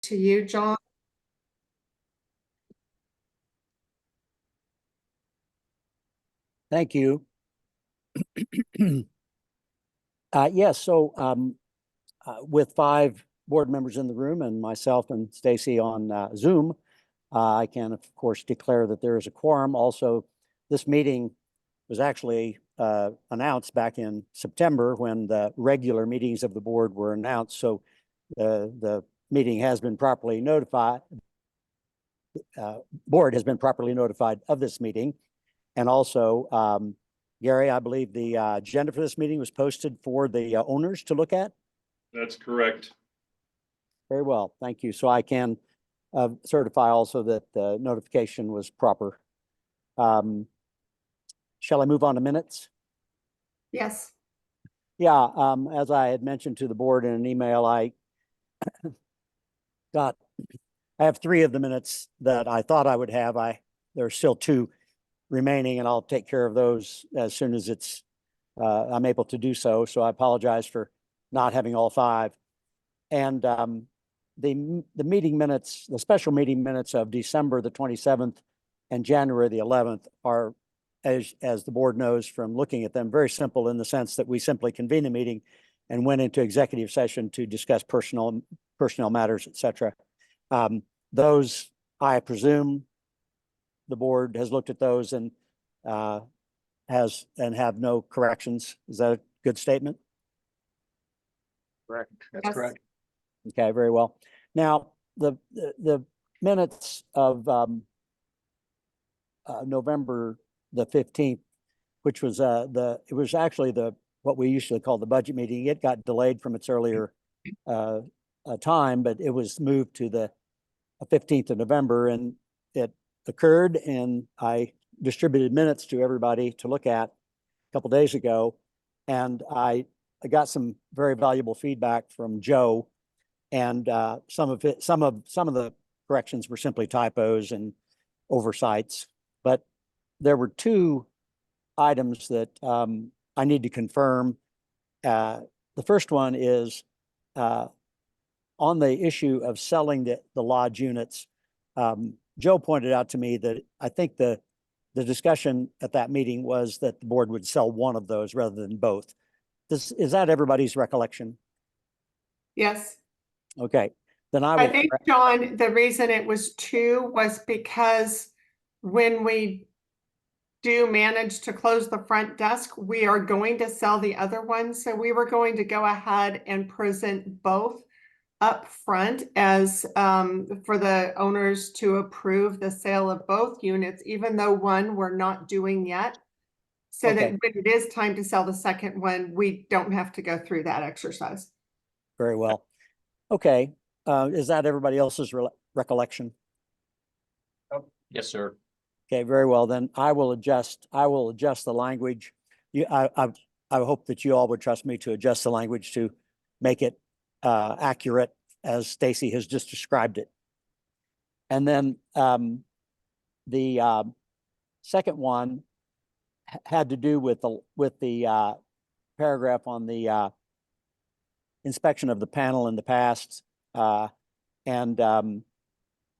to you, John. Thank you. Yes, so with 5 board members in the room and myself and Stacy on Zoom, I can, of course, declare that there is a quorum. Also, this meeting was actually announced back in September when the regular meetings of the board were announced. So the meeting has been properly notified. Board has been properly notified of this meeting. And also, Gary, I believe the agenda for this meeting was posted for the owners to look at. That's correct. Very well, thank you. So I can certify also that the notification was proper. Shall I move on to minutes? Yes. Yeah, as I had mentioned to the board in an email, I have 3 of the minutes that I thought I would have. There are still 2 remaining, and I'll take care of those as soon as I'm able to do so. So I apologize for not having all 5. And the meeting minutes, the special meeting minutes of December the 27th and January the 11th are, as the board knows from looking at them, very simple in the sense that we simply convened a meeting and went into executive session to discuss personnel matters, etc. Those, I presume, the board has looked at those and have no corrections. Is that a good statement? Correct. That's Yes. correct. Okay, very well. Now, the minutes of November the 15th, which was it was actually what we usually call the budget meeting. It got delayed from its earlier time, but it was moved to the 15th of November, and it occurred, and I distributed minutes to everybody to look at a couple days ago, and I got some very valuable feedback from Joe, and some of the corrections were simply typos and oversights, but there were 2 items that I need to confirm. The first one is on the issue of selling the lodge units. Joe pointed out to me that I think the discussion at that meeting was that the board would sell one of those rather than both. Is that everybody's recollection? Yes. Okay, then I think, John, the reason it was 2 was because when we do manage to close the front desk, we are going to sell the other one. So we were going to go ahead and present both up front as for the owners to approve the sale of both units, even though one we're not doing yet. So that when it is time to sell the second one, we don't have to go through that exercise. Very well. Okay. Is that everybody else's recollection? Oh, yes, sir. Okay, very well. Then I will adjust the language. I hope that you all would trust me to adjust the language to make it accurate as Stacy has just described it. And then the second one had to do with the paragraph on the inspection of the panel in the past, and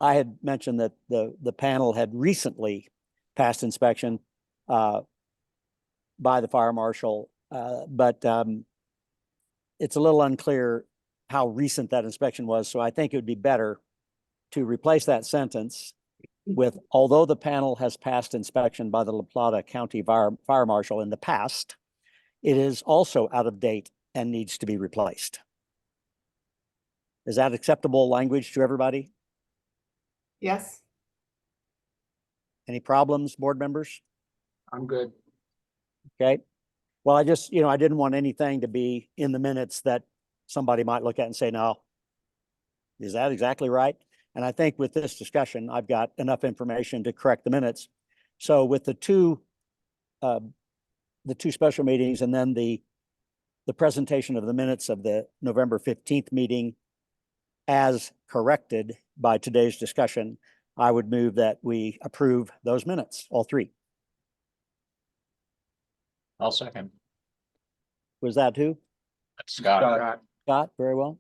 I had mentioned that the panel had recently passed inspection by the fire marshal, but it's a little unclear how recent that inspection was. So I think it would be better to replace that sentence with, although the panel has passed inspection by the La Plata County Fire Marshal in the past, it is also out of date and needs to be replaced. Is that acceptable language to everybody? Yes. Any problems, board members? I'm good. Okay. Well, I just, I didn't want anything to be in the minutes that somebody might look at and say, no, is that exactly right? And I think with this discussion, I've got enough information to correct the minutes. So with the two special meetings and then the presentation of the minutes of the November 15th meeting as corrected by today's discussion, I would move that we approve those minutes, all 3. I'll second. Was that who? Scott. Scott, very well.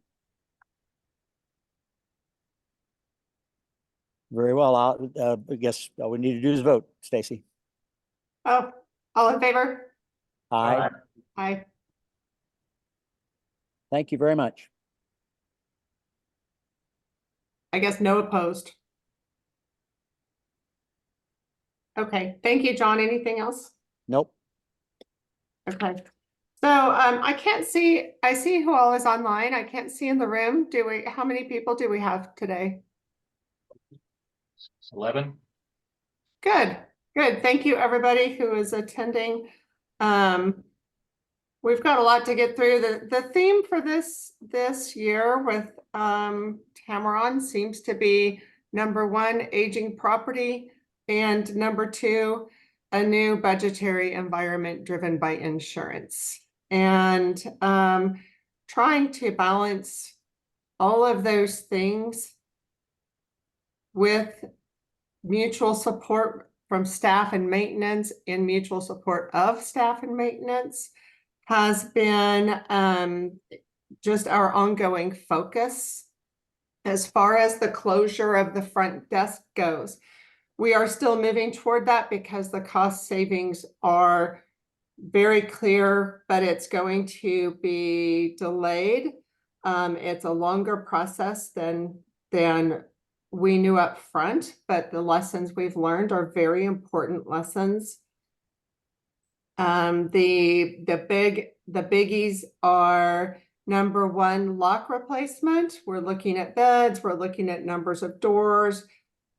Very well. I guess all we need to do is vote, Stacy. Oh, all in favor? Aye. Aye. Thank you very much. I guess no opposed. Okay, thank you, John. Anything else? Nope. Okay. So I can't see, I see who all is online. I can't see in the room. How many people do we have today? 11. Good, good. Thank you, everybody who is attending. We've got a lot to get through. The theme for this year with Tamaron seems to be number one, aging property, and number two, a new budgetary environment driven by insurance. And trying to balance all of those things with mutual support from staff and maintenance and mutual support of staff and maintenance has been just our ongoing focus. As far as the closure of the front desk goes, we are still moving toward that because the cost savings are very clear, but it's going to be delayed. It's a longer process than we knew up front, but the lessons we've learned are very important lessons. The biggies are number one, lock replacement. We're looking at beds, we're looking at numbers of doors,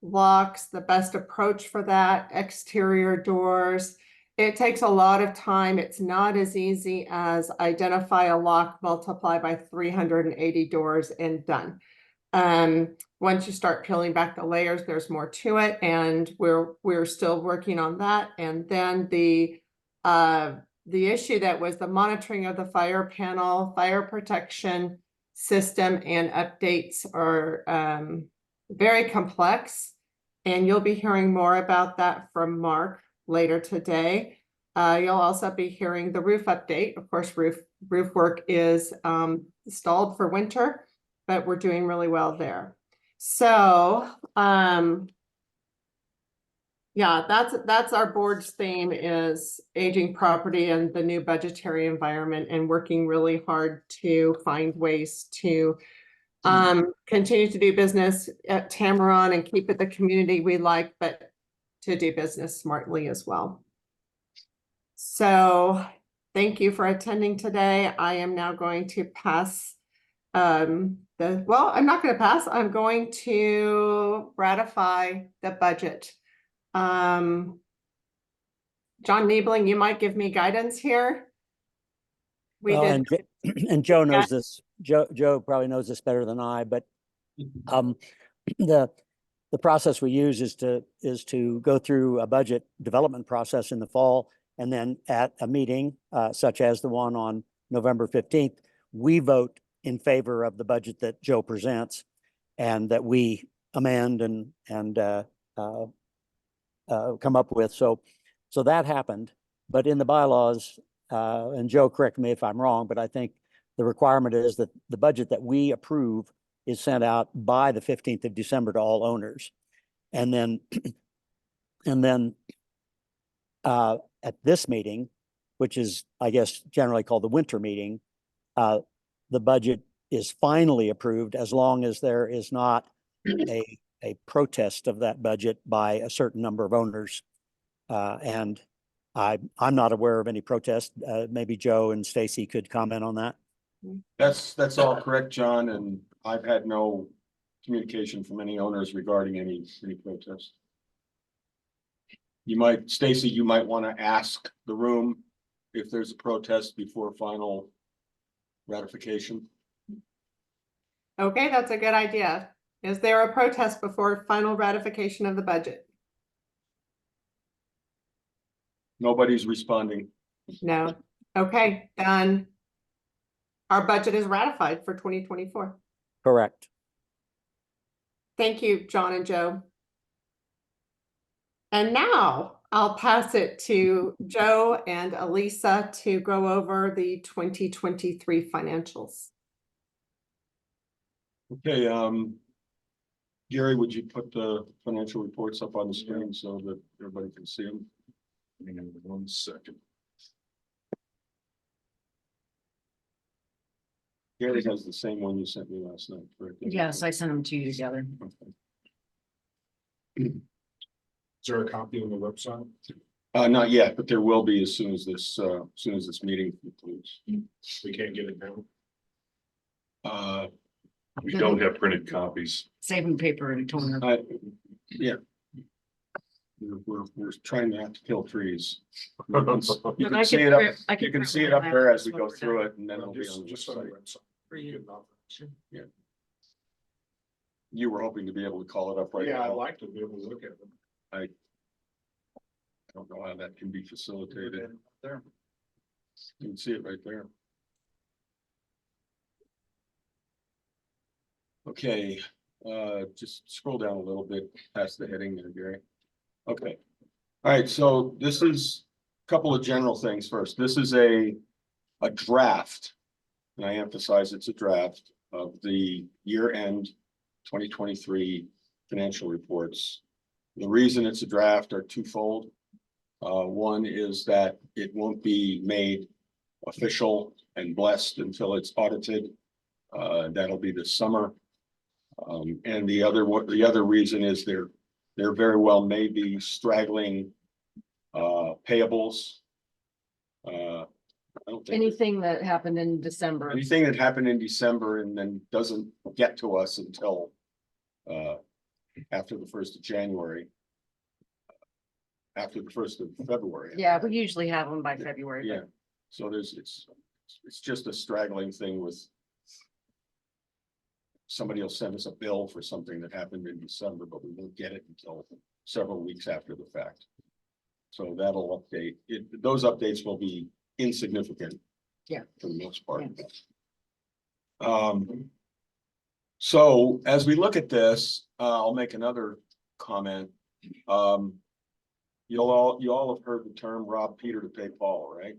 locks, the best approach for that, exterior doors. It takes a lot of time. It's not as easy as identify a lock, multiply by 380 doors and done. Once you start peeling back the layers, there's more to it, and we're still working on that. And then the issue that was the monitoring of the fire panel, fire protection system, and updates are very complex, and you'll be hearing more about that from Mark later today. You'll also be hearing the roof update. Of course, roof work is stalled for winter, but we're doing really well there. So yeah, that's our board's theme, is aging property and the new budgetary environment, and working really hard to find ways to continue to do business at Tamaron and keep it the community we like, but to do business smartly as well. So thank you for attending today. I am now going to pass I'm not going to pass. I'm going to ratify the budget. John Niebling, you might give me guidance here. And Joe knows this. Joe probably knows this better than I, but the process we use is to go through a budget development process in the fall, and then at a meeting such as the one on November 15th, we vote in favor of the budget that Joe presents, and that we amend and come up with. So that happened, but in the bylaws, and Joe, correct me if I'm wrong, but I think the requirement is that the budget that we approve is sent out by the 15th of December to all owners. And then at this meeting, which is, I guess, generally called the winter meeting, the budget is finally approved as long as there is not a protest of that budget by a certain number of owners. And I'm not aware of any protest. Maybe Joe and Stacy could comment on that. That's all correct, John, and I've had no communication from any owners regarding any protests. Stacy, you might want to ask the room if there's a protest before final ratification. Okay, that's a good idea. Is there a protest before final ratification of the budget? Nobody's responding. No. Okay, then our budget is ratified for 2024. Correct. Thank you, John and Joe. And now I'll pass it to Joe and Elisa to go over the 2023 financials. Okay, Gary, would you put the financial reports up on the screen so that everybody can see them? Hang on 1 second. Gary has the same one you sent me last night, correct? Yes, I sent them to you together. Okay. Is there a copy on the website? Not yet, but there will be as soon as this meeting concludes. We can't get it now. We don't have printed copies. Saving paper and toner. Yeah. We're trying not to kill trees. You But can I see can it up, print- I can you can print see it one up out there as we when go we're through done it, and then it'll be on the Just on the website. website. for you. You were hoping to be able to call it up right Yeah, I'd now. like to be able to look at them. I don't know how that can be facilitated. There. You can see it right there. Okay, just scroll down a little bit past the heading there, Gary. Okay. All right, so this is a couple of general things first. This is a draft. And I emphasize it's a draft of the year-end 2023 financial reports. The reason it's a draft are twofold. One is that it won't be made official and blessed until it's audited. That'll be this summer. And the other reason is there very well may be straggling payables. I don't think Anything that happened in December. anything that happened in December and then doesn't get to us until after the 1st of January. After the 1st of February. Yeah, we usually have them by February. Yeah, so it's just a straggling thing with. Somebody will send us a bill for something that happened in December, but we won't get it until several weeks after the fact. So that'll update it. Those updates will be insignificant. Yeah. For the most part. So as we look at this, I'll make another comment. You all have heard the term rob Peter to pay Paul, right?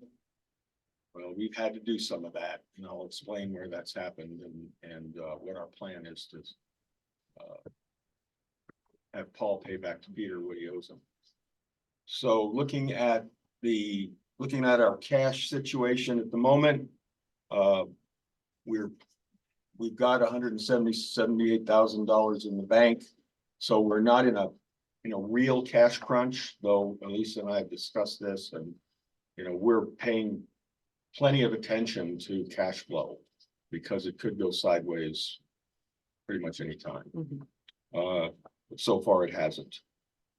Well, we've had to do some of that, and I'll explain where that's happened and what our plan is to have Paul pay back to Peter what he owes him. So looking at our cash situation at the moment, we've got $178,000 in the bank. So we're not in a real cash crunch, though Elisa and I have discussed this, and we're paying plenty of attention to cash flow because it could go sideways pretty much any time. Mhm. But so far it hasn't.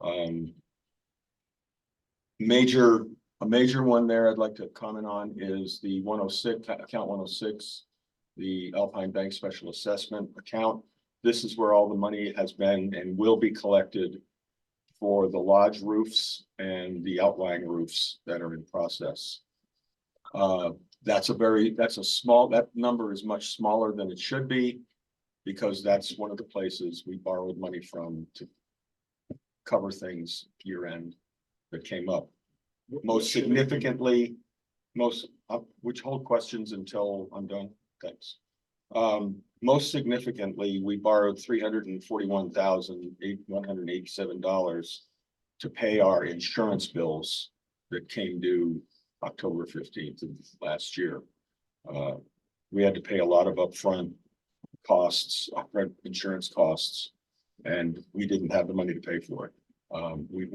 A major one there I'd like to comment on is the 106, account 106, the Alpine Bank Special Assessment account. This is where all the money has been and will be collected for the lodge roofs and the outlying roofs that are in process. That number is much smaller than it should be because that's one of the places we borrowed money from to cover things year end that came up. Most significantly, which hold questions until I'm done. Thanks. Most significantly, we borrowed $341,187 to pay our insurance bills that came due October 15th of last year. We had to pay a lot of upfront costs, upfront insurance costs, and we didn't have the money to pay for it. We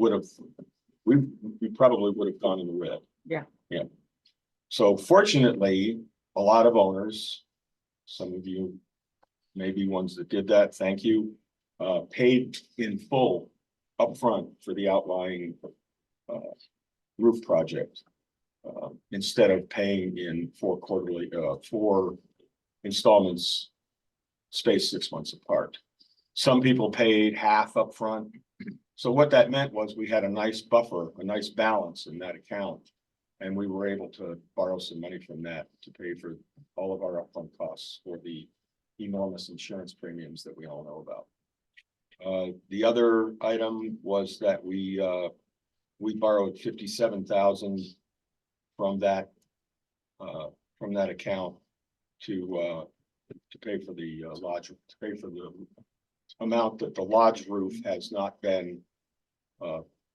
probably would have gone in the red. Yeah. Yeah. So fortunately, a lot of owners, some of you may be ones that did that, thank you, paid in full upfront for the outlying roof project. Instead of paying in four installments spaced 6 months apart. Some people paid half upfront. So what that meant was we had a nice buffer, a nice balance in that account. And we were able to borrow some money from that to pay for all of our upfront costs for the enormous insurance premiums that we all know about. The other item was that we borrowed $57,000 from that account to pay for the lodge, to pay for the amount that the lodge roof has not been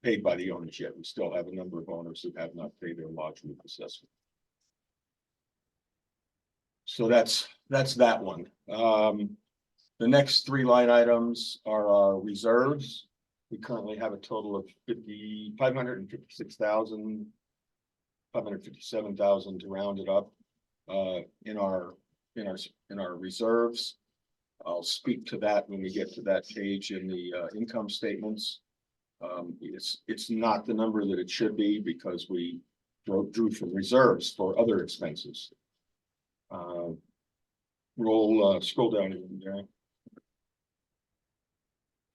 paid by the owners yet. We still have a number of owners who have not paid their lodge roof assessment. So that's that one. The next three line items are our reserves. We currently have a total of 556,000, 557,000 to round it up, in our reserves. I'll speak to that when we get to that page in the income statements. It's not the number that it should be because we drew from reserves for other expenses. Scroll down there.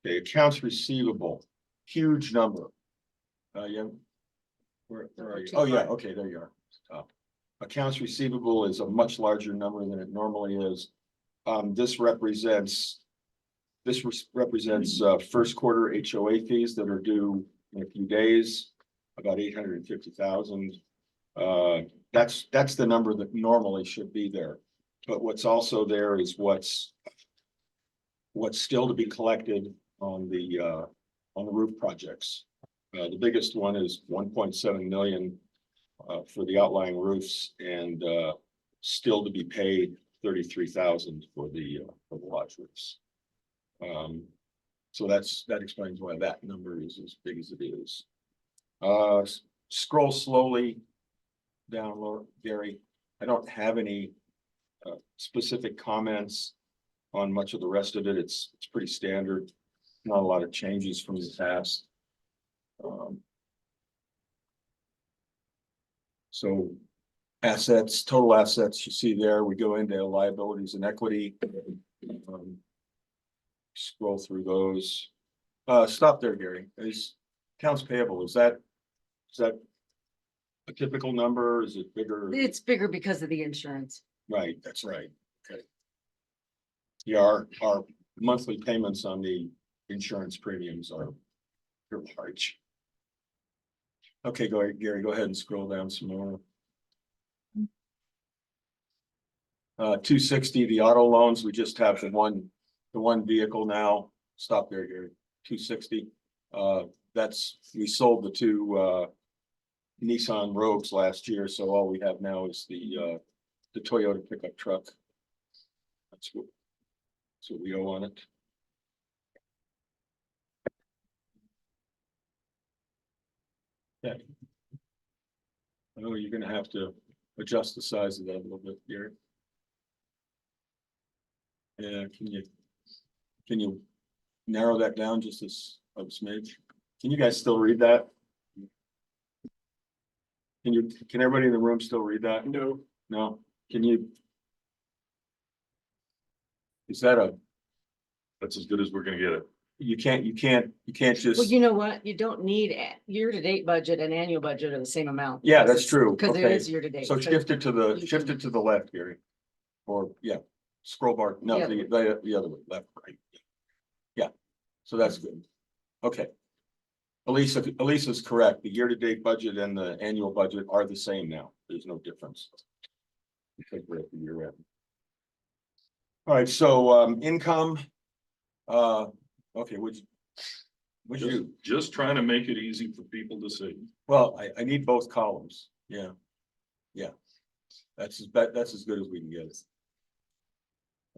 Okay, accounts receivable, huge number. Yeah. Where are you? Oh, yeah, okay, there you are. Accounts receivable is a much larger number than it normally is. This represents first quarter HOA fees that are due in a few days, about 850,000. That's the number that normally should be there. But what's also there is what's still to be collected on the roof projects. The biggest one is 1.7 million for the outlying roofs, and still to be paid 33,000 for the lodge roofs. So that explains why that number is as big as it is. Scroll slowly down lower, Gary. I don't have any specific comments on much of the rest of it. It's pretty standard. Not a lot of changes from the past. So assets, total assets, you see there, we go into liabilities and equity. Scroll through those. Stop there, Gary. Is accounts payable, is that a typical number? Is it bigger? It's bigger because of the insurance. Right, that's right. Okay. Yeah, our monthly payments on the insurance premiums are large. Okay, go ahead, Gary, go ahead and scroll down some more. 260, the auto loans, we just have the one vehicle now. Stop there, Gary. 260. We sold the two Nissan Rogues last year, so all we have now is the Toyota pickup truck. That's what we owe on it. Okay. Oh, you're gonna have to adjust the size of that a little bit, Gary. Yeah, can you narrow that down just a smidge? Can you guys still read that? Can everybody in the room still read that? No. No? Can you? Is that That's as good as we're gonna get it. you can't Well, just, you know what? You don't need year-to-date budget and annual budget are the same amount. yeah, because that's it's- true. Because it Okay. is year-to-date. So shift it to the left, Gary. Or, yeah, scroll bar, no, the other way, left, right. Yeah, so that's good. Okay. Elisa's correct. The year-to-date budget and the annual budget are the same now. There's no difference. Okay, we're at the year end. All right, so income. Okay, would you? Just trying to make it easy for people to see. Well, I need both columns. Yeah. Yeah. That's as good as we can get.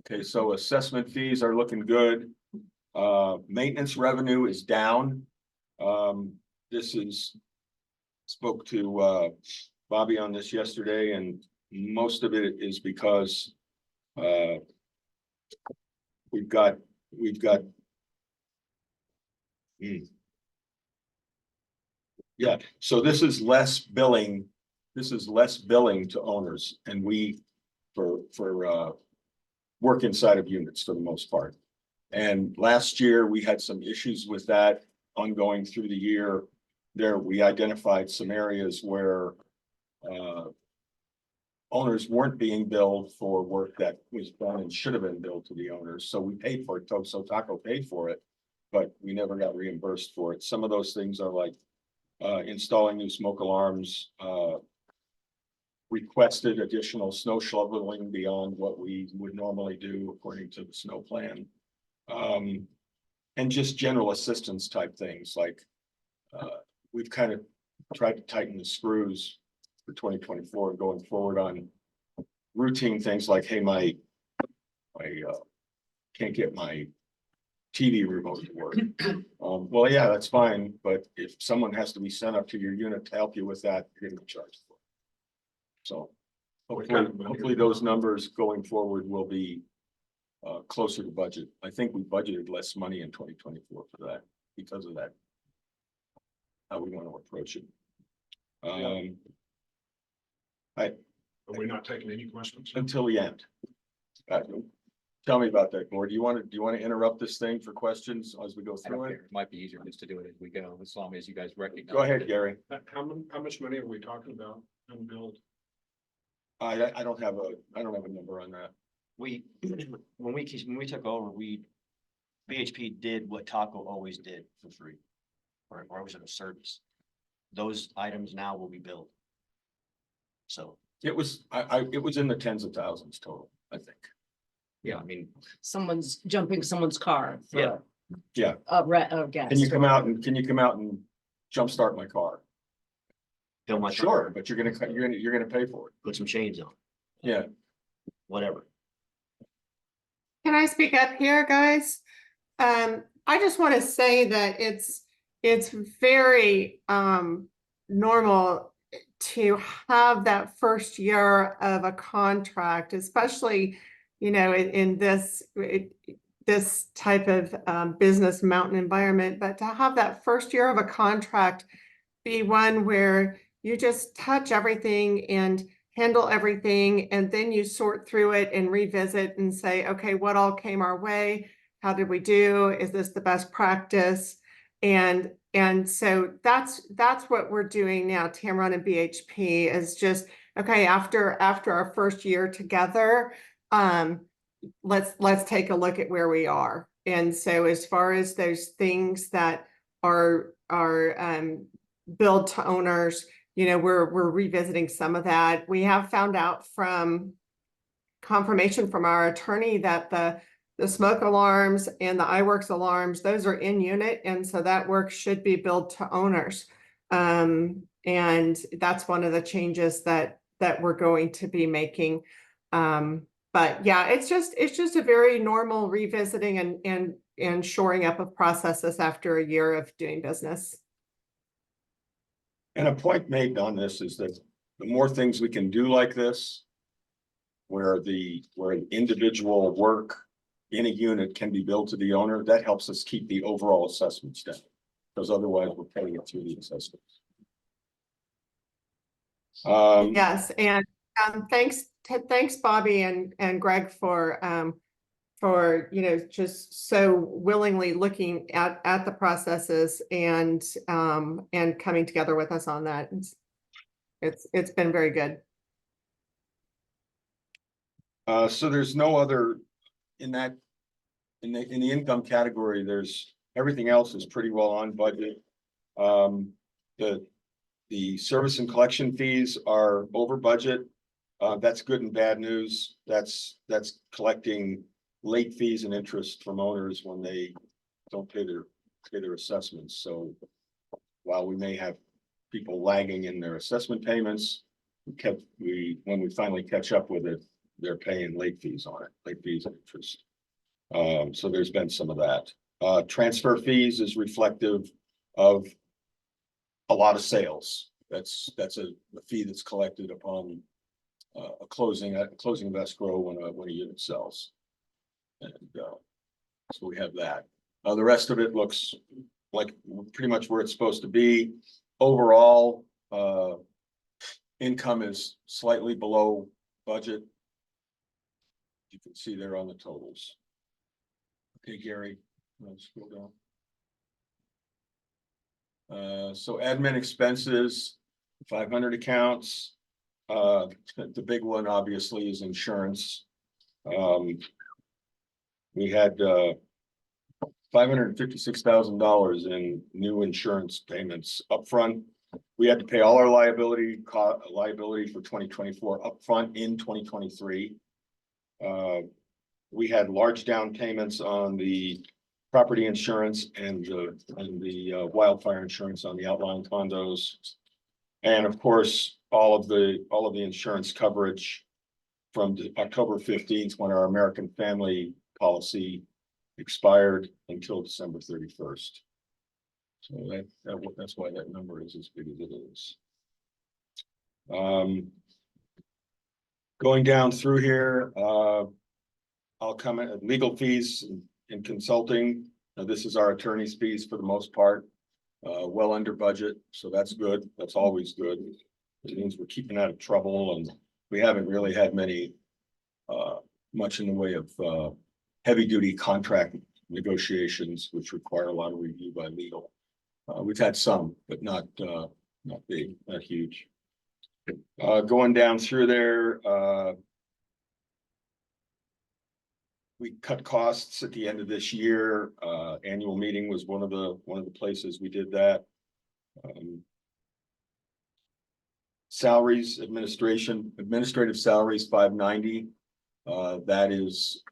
Okay, so assessment fees are looking good. Maintenance revenue is down. Spoke to Bobby on this yesterday, and most of it is because we've got yeah, so this is less billing. This is less billing to owners, and for work inside of units for the most part. And last year we had some issues with that ongoing through the year. There, we identified some areas where owners weren't being billed for work that was done and should have been billed to the owners. So we paid for it. So Taco paid for it, but we never got reimbursed for it. Some of those things are like installing new smoke alarms, requested additional snow shoveling beyond what we would normally do according to the snow plan. and just general assistance type things like, we've kind of tried to tighten the screws for 2024 and going forward on routine things like, hey, my can't get my TV remote to work. Well, yeah, that's fine, but if someone has to be sent up to your unit to help you with that, you're gonna be charged for it. So hopefully those numbers going forward will be closer to budget. I think we budgeted less money in 2024 for that because of that. How we want to approach it. Are we not taking any questions? Until the end. Tell me about that, Gord. Do you want to interrupt this thing for questions as we go I don't through care. it? It might be easier just to do it as we go, as long as you guys recognize. Go ahead, that- Gary. How much money are we talking about unbilled? I don't have a number on that. We, when we took over, BHP did what Taco always did for free. Or it was in a service. Those items now will be billed. So, It was, it was in the tens of thousands total, I think. yeah, I mean, Someone's jumping someone's car. for Yeah. Yeah. A gas. Can you come out and jumpstart my car? bill my. Sure, but you're gonna pay for it. Put some chains on, Yeah. whatever. Can I speak up here, guys? I just want to say that it's very normal to have that first year of a contract, especially, you know, in this type of business mountain environment, but to have that first year of a contract be one where you just touch everything and handle everything, and then you sort through it and revisit and say, okay, what all came our way? How did we do? Is this the best practice? And so that's what we're doing now. Tamron and BHP is just, okay, after our first year together, let's take a look at where we are. And so as far as those things that are billed to owners, you know, we're revisiting some of that. We have found out from confirmation from our attorney that the smoke alarms and the iWorks alarms, those are in unit, and so that work should be billed to owners. And that's one of the changes that we're going to be making. But yeah, it's just a very normal revisiting and shoring up of processes after a year of doing business. And a point made on this is that the more things we can do like this, where individual work in a unit can be billed to the owner, that helps us keep the overall assessments down. Because otherwise we're paying it through the assessments. Yes, and thanks Bobby and Greg for you know, just so willingly looking at the processes and coming together with us on that. It's been very good. So there's no other in the income category, everything else is pretty well on budget. The service and collection fees are over budget. That's good and bad news. That's collecting late fees and interest from owners when they don't pay their assessments. So while we may have people lagging in their assessment payments, when we finally catch up with it, they're paying late fees on it, late fees and interest. So there's been some of that. Transfer fees is reflective of a lot of sales. That's a fee that's collected upon a closing of escrow when a unit sells. And so we have that. The rest of it looks like pretty much where it's supposed to be. Overall, income is slightly below budget. You can see there on the totals. Okay, Gary, scroll down. So admin expenses, 500 accounts. The big one obviously is insurance. We had $556,000 in new insurance payments upfront. We had to pay all our liability for 2024 upfront in 2023. We had large down payments on the property insurance and the wildfire insurance on the outlying condos. And of course, all of the insurance coverage from October 15th, when our American Family policy expired, until December 31st. So that's why that number is as big as it is. Going down through here, I'll comment at legal fees and consulting. Now, this is our attorney's fees for the most part, well under budget, so that's good. That's always good. It means we're keeping out of trouble, and we haven't really had much in the way of heavy duty contract negotiations, which require a lot of review by legal. We've had some, but not big, not huge. Going down through there, we cut costs at the end of this year. Annual meeting was one of the places we did that. Salaries, administrative salaries, 590. That is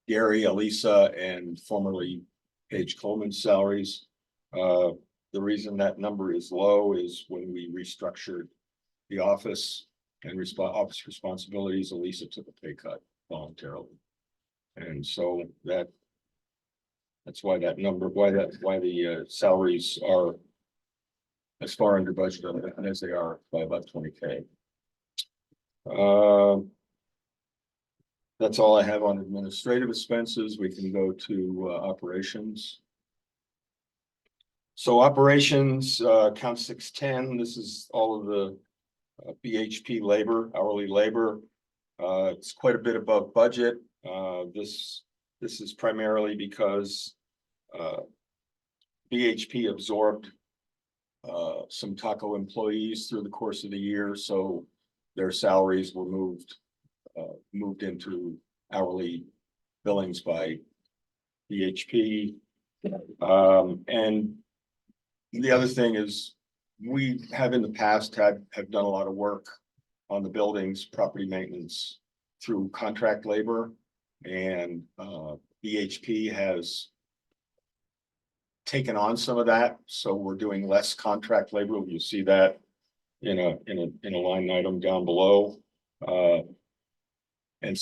Gary, Elisa, and formerly Paige Coleman's salaries. The reason that number is low is when we restructured the office and office responsibilities, Elisa took a pay cut voluntarily. And so that's why that number, why the salaries are as far under budget as they are by about 20K. That's all I have on administrative expenses. We can go to operations. So operations, account 610, this is all of the BHP labor, hourly labor. It's quite a bit above budget. This is primarily because BHP absorbed some Taco employees through the course of the year, so their salaries were moved into hourly billings by BHP. And the other thing is, we have in the past have done a lot of work on the buildings, property maintenance through contract labor, and BHP has taken on some of that, so we're doing less contract labor. You see that in a line item down below. And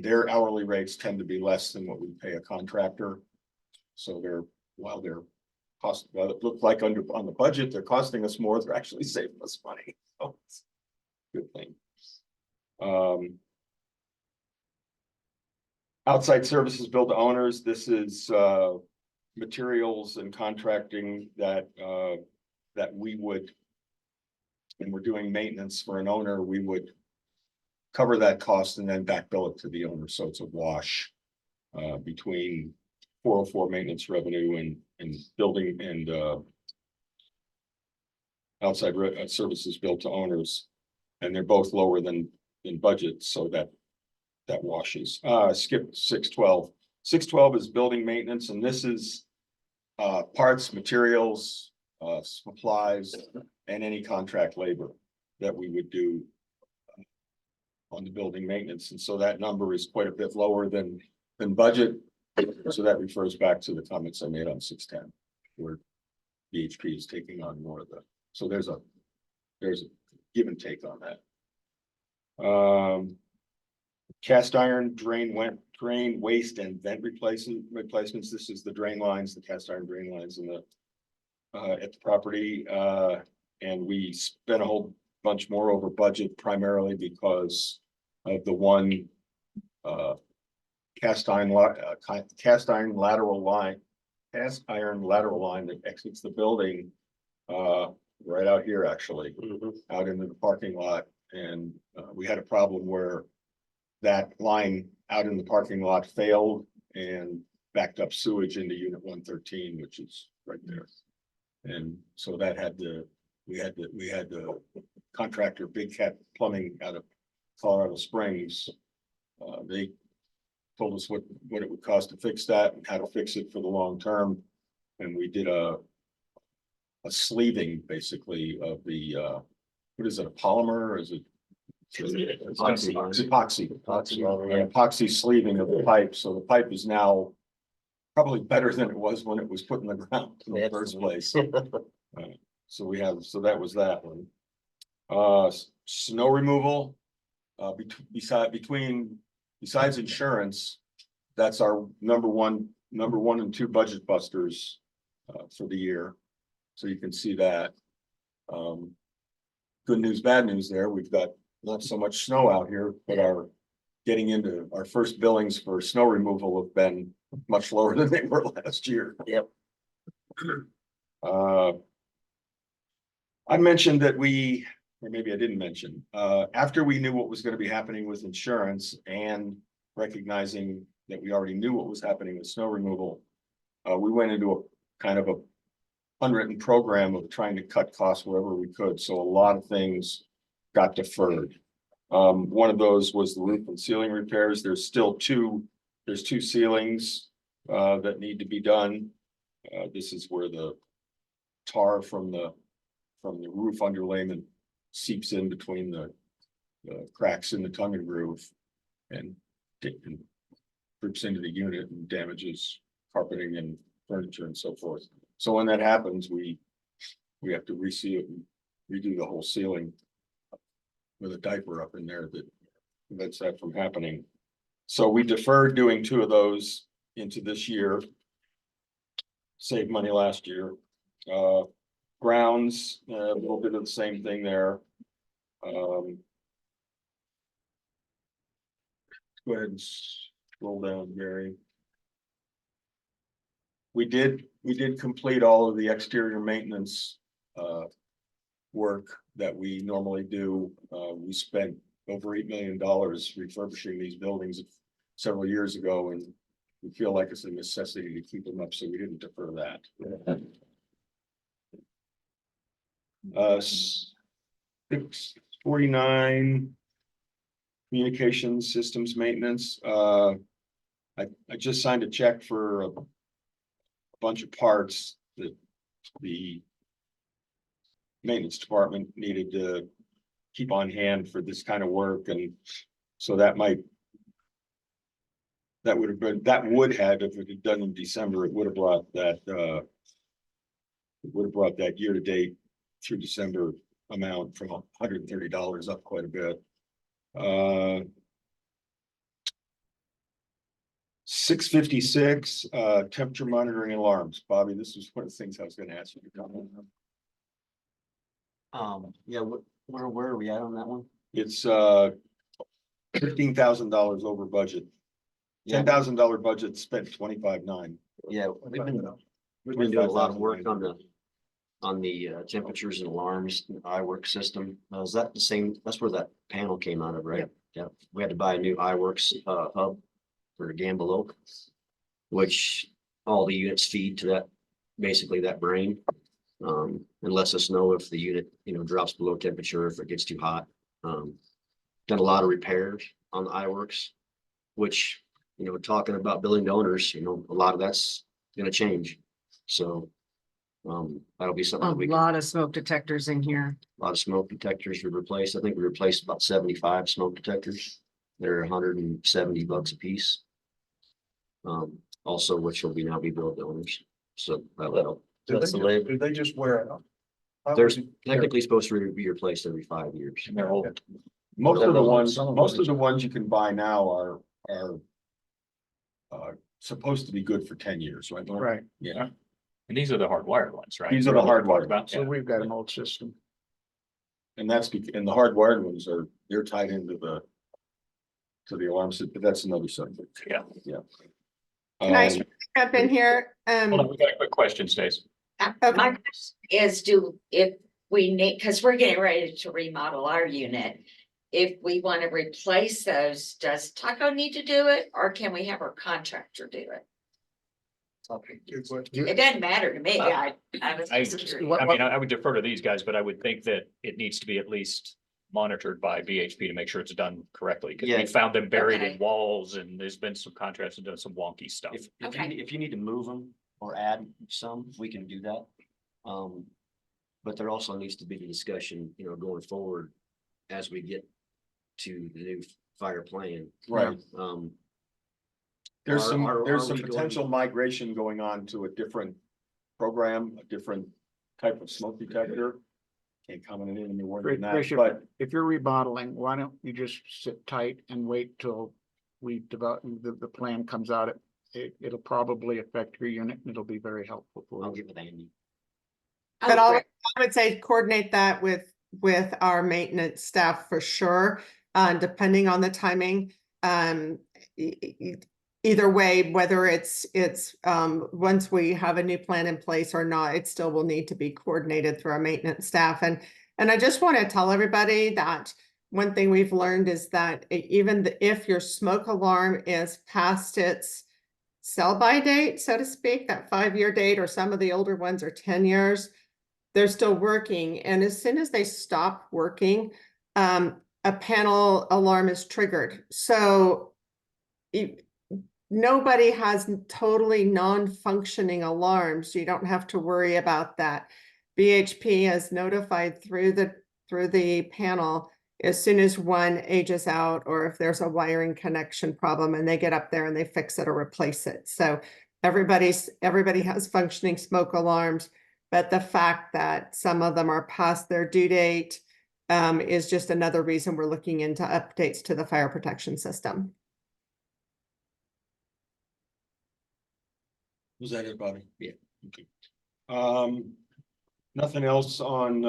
their hourly rates tend to be less than what we pay a contractor. So while it looked like on the budget, they're costing us more, they're actually saving us money. So it's a good thing. Outside services billed to owners. This is materials and contracting that we would, when we're doing maintenance for an owner, we would cover that cost and then back bill it to the owner. So it's a wash between 404 maintenance revenue and building and outside services billed to owners. And they're both lower than budget, so that washes. Skip 612. 612 is building maintenance, and this is parts, materials, supplies, and any contract labor that we would do on the building maintenance. And so that number is quite a bit lower than budget. So that refers back to the comments I made on 610, where BHP is taking on more of the, so there's a give and take on that. Cast iron drain waste and vent replacements. This is the drain lines, the cast iron drain lines in the at the property. And we spent a whole bunch more over budget, primarily because of the one cast iron lateral line that exits the building right out here, actually, out into the parking lot. And we had a problem where that line out in the parking lot failed and backed up sewage into unit 113, which is right there. And so that we had the contractor Big Cat Plumbing out of Colorado Springs. They told us what it would cost to fix that and how to fix it for the long term. And we did a sleeving, basically, of the what is it, a polymer, or is it epoxy sleeving of the pipe? So the pipe is now probably better than it was when it was put in the ground in the first place. So we have, so that was that one. Snow removal, besides insurance, that's our number one and two budget busters for the year. So you can see that. Good news, bad news there. We've got not so much snow out here, but getting into our first billings for snow removal have been much lower than they were last year. Yep. I mentioned that or maybe I didn't mention, after we knew what was going to be happening with insurance and recognizing that we already knew what was happening with snow removal, we went into a kind of a unwritten program of trying to cut costs wherever we could. So a lot of things got deferred. One of those was the roof and ceiling repairs. There's two ceilings that need to be done. This is where the tar from the roof underlayment seeps in between the cracks in the tongue and groove and drips into the unit and damages carpeting and furniture and so forth. So when that happens, we have to reseal and redo the whole ceiling with a diaper up in there that prevents that from happening. So we deferred doing two of those into this year. Saved money last year. Grounds, a little bit of the same thing there. Go ahead and scroll down, Gary. We did complete all of the exterior maintenance work that we normally do. We spent over $8 million refurbishing these buildings several years ago, and we feel like it's a necessity to keep them up, so we didn't defer that. 649 communications systems maintenance. I just signed a check for a bunch of parts that the maintenance department needed to keep on hand for this kind of work, and so that would have, if it had done in December, it would have brought that year-to-date through December amount from $130 up quite a bit. 656 temperature monitoring alarms. Bobby, this was one of the things I was going to ask you to comment on. Yeah, where are we at on that one? It's $15,000 over budget. Yeah, $10,000 budget, spent 25.9. yeah, we've been doing a lot of work on the temperatures and alarms, and iWorks system. Is that the same? That's where that panel came out of, right? Yeah, we had to buy a new iWorks hub for Gamble Oak, which all the units feed to that, basically that brain. And lets us know if the unit, drops below temperature, if it gets too hot. Done a lot of repairs on the iWorks, which, talking about building to owners, a lot of that's gonna change. So that'll be something A we lot of smoke detectors in here. a lot of smoke detectors we replaced. I think we replaced about 75 smoke detectors. They're $170 a piece. Also, which will now be billed to owners. So that'll help. That's the labor. Do they just wear out? They're technically supposed to be replaced every 5 years. And they're old. Most of the ones, Some of most them- of the ones you can buy now are supposed to be good for 10 years, right? Lauren? Right, Yeah, And these are the hardwired ones, right? These are the hardwired About, so we've got an old system. and and the hardwired ones they're tied into the alarm system, but that's another subject. Yeah. Yeah. Can I Um, jump in here? Hold on, we got a quick question, Stace. Okay. My question is, if we need, because we're getting ready to remodel our unit. If we want to replace those, does Taco need to do it, or can we have our contractor do it? It doesn't matter to me, I was I, just I curious. mean, I would defer to these guys, but I would think that it needs to be at least monitored by BHP to make sure it's done correctly. Cause Yeah. we found them buried in Okay. walls and there's been some contractors that done some wonky stuff. If you need to move them or add some, we can do that. But there also needs to be the discussion, going forward as we get to the new fire plan. Right. There's some, Are there's some we going- potential migration going on to a different program, a different type of smoke detector. Can't comment any more than that, Tricia, but if you're remodeling, why don't you just sit tight and wait till we develop, the plan comes out? It'll probably affect your unit and it'll be very helpful for I'll you. get with Andy. But Oh, I'll, great. I would say coordinate that with our maintenance staff for sure, depending on the timing. E- e- Either way, whether it's, once we have a new plan in place or not, it still will need to be coordinated through our maintenance staff. And I just want to tell everybody that one thing we've learned is that even if your smoke alarm is past its sell-by date, so to speak, that 5-year date, or some of the older ones are 10 years, they're still working. And as soon as they stop working, a panel alarm is triggered. So nobody has totally non-functioning alarms. You don't have to worry about that. BHP has notified through the panel as soon as one ages out, or if there's a wiring connection problem, and they get up there and they fix it or replace it. So everybody has functioning smoke alarms, but the fact that some of them are past their due date is just another reason we're looking into updates to the fire protection system. was that it, Bobby? Yeah. Okay. Nothing else on,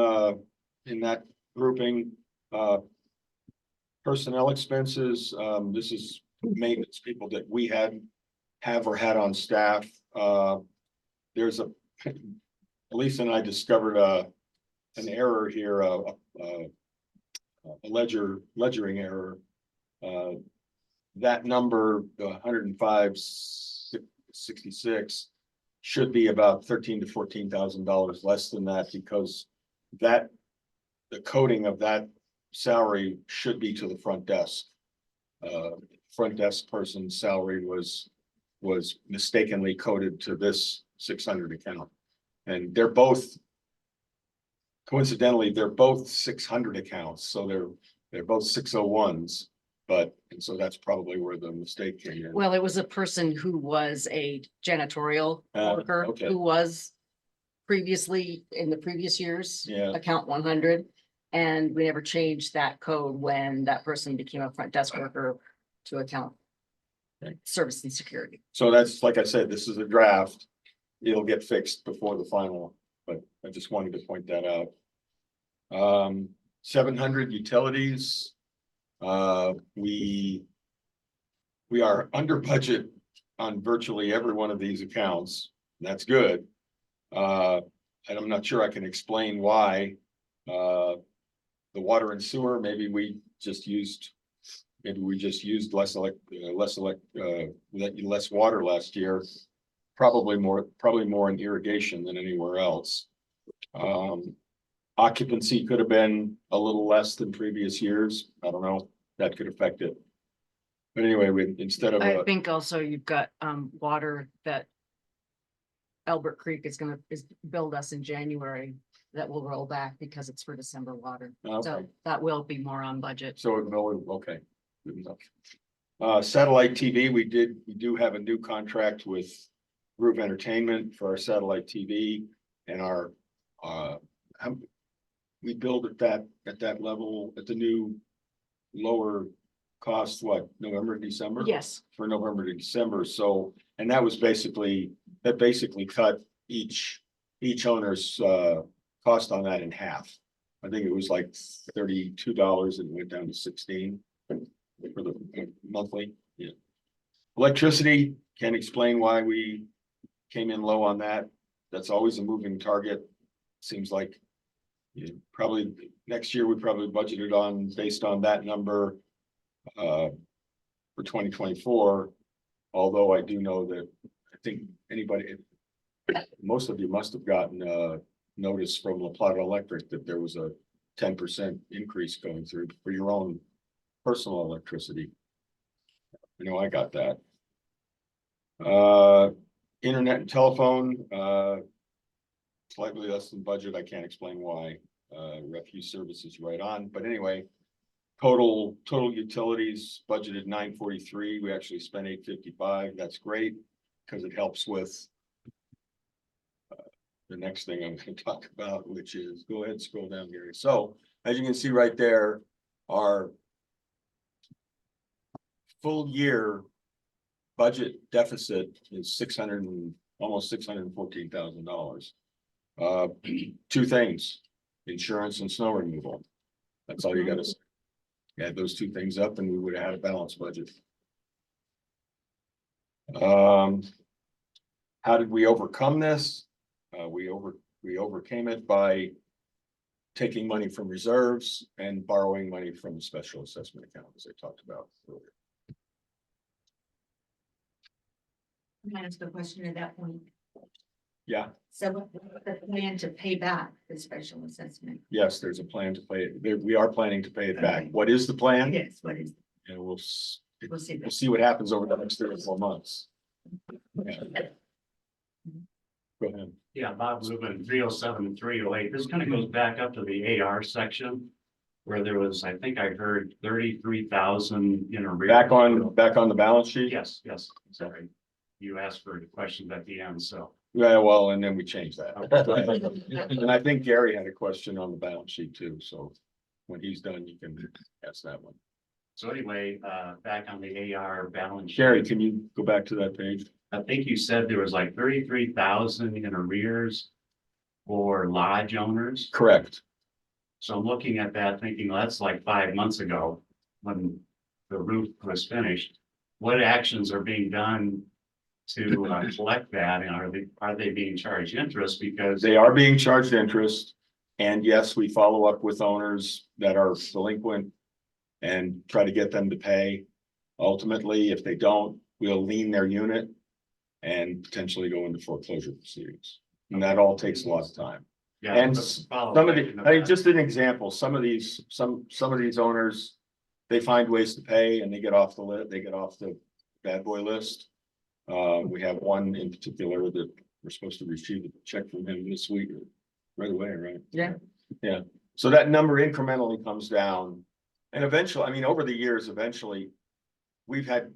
in that grouping, personnel expenses, this is maintenance people that we have or had on staff. There's Elisa and I discovered, an error here, a ledgering error. That number, the 105,666 should be about $13,000 to $14,000 less than that, because the coding of that salary should be to the front desk. Front desk person's salary was mistakenly coded to this 600 account. And they're both, coincidentally, they're both 600 accounts, so they're both 601s. And so that's probably where the mistake came in. Well, it was a person who was a janitorial worker okay. who was previously in the previous years. Yeah. Account 100, and we never changed that code when that person became a front desk worker to account Okay. service and security. So that's, like I said, this is a draft. It'll get fixed before the final, but I just wanted to point that out. 700 utilities. We are under budget on virtually every one of these accounts. That's good. And I'm not sure I can explain why. The water and sewer, maybe we just used less water last year. Probably more in irrigation than anywhere else. Occupancy could have been a little less than previous years. I don't know, that could affect it. But anyway, instead of, I think also you've got water that Albert Creek is build us in January that will roll back because it's for December water. okay, So that will be more on budget. so okay, good enough. Satellite TV, we do have a new contract with Groove Entertainment for our satellite TV, and our, we build at that level, at the new lower cost, what, November, December? Yes, For November to December, so, and that basically cut each owner's cost on that in half. I think it was like $32 and it went down to 16 for the monthly, yeah. Electricity, can't explain why we came in low on that. That's always a moving target. Seems like probably next year, we probably budgeted on based on that number for 2024. Although I do know that I think most of you must have gotten a notice from La Plata Electric that there was a 10% increase going through for your own personal electricity. I know I got that. Internet and telephone, slightly less than budget. I can't explain why. Refuse services right on, but anyway, Total utilities budgeted 943. We actually spent 855. That's great, because it helps with the next thing I'm gonna talk about, which is, go ahead, and scroll down, Gary. So as you can see right there, our full year budget deficit is almost $614,000. Two things, insurance and snow removal. That's all you gotta say. Add those two things up and we would have had a balanced budget. How did we overcome this? We overcame it by taking money from reserves and borrowing money from the special assessment account, as I talked about earlier. Can I ask a question at that point? Yeah, So what's the plan to pay back the special assessment? yes, there's a plan to pay it. We are planning to pay it back. What is the plan? Yes, what is, And we'll see we'll that. see what happens over the next 3 or 4 months. Yeah. Go ahead. Yeah, Bob Lubin, 307 and 308. This kind of goes back up to the AR section. Where there was, I think I heard 33,000 in arrears. Back on the balance sheet? Yes, sorry. You asked for questions at the end, so. Yeah, well, and then we changed that. And I think Gary had a question on the balance sheet too, so when he's done, you can ask that one. So anyway, back on the AR balance sheet. Gary, can you go back to that page? I think you said there was like 33,000 in arrears for lodge owners. Correct. So I'm looking at that thinking, well, that's like 5 months ago when the roof was finished. What actions are being done to collect that? And are they being charged interest? Because They are being charged interest. And yes, we follow up with owners that are delinquent and try to get them to pay. Ultimately, if they don't, we'll lien their unit and potentially go into foreclosure proceedings. And that all takes a lot of time. yeah, And let's follow some of back the, into I mean, that. just an example, some of these owners, they find ways to pay and they get off the list, they get off the bad boy list. We have one in particular that we're supposed to receive a check from him this week, right away, right? Yeah. Yeah, so that number incrementally comes down. And eventually, I mean, over the years, eventually, we've had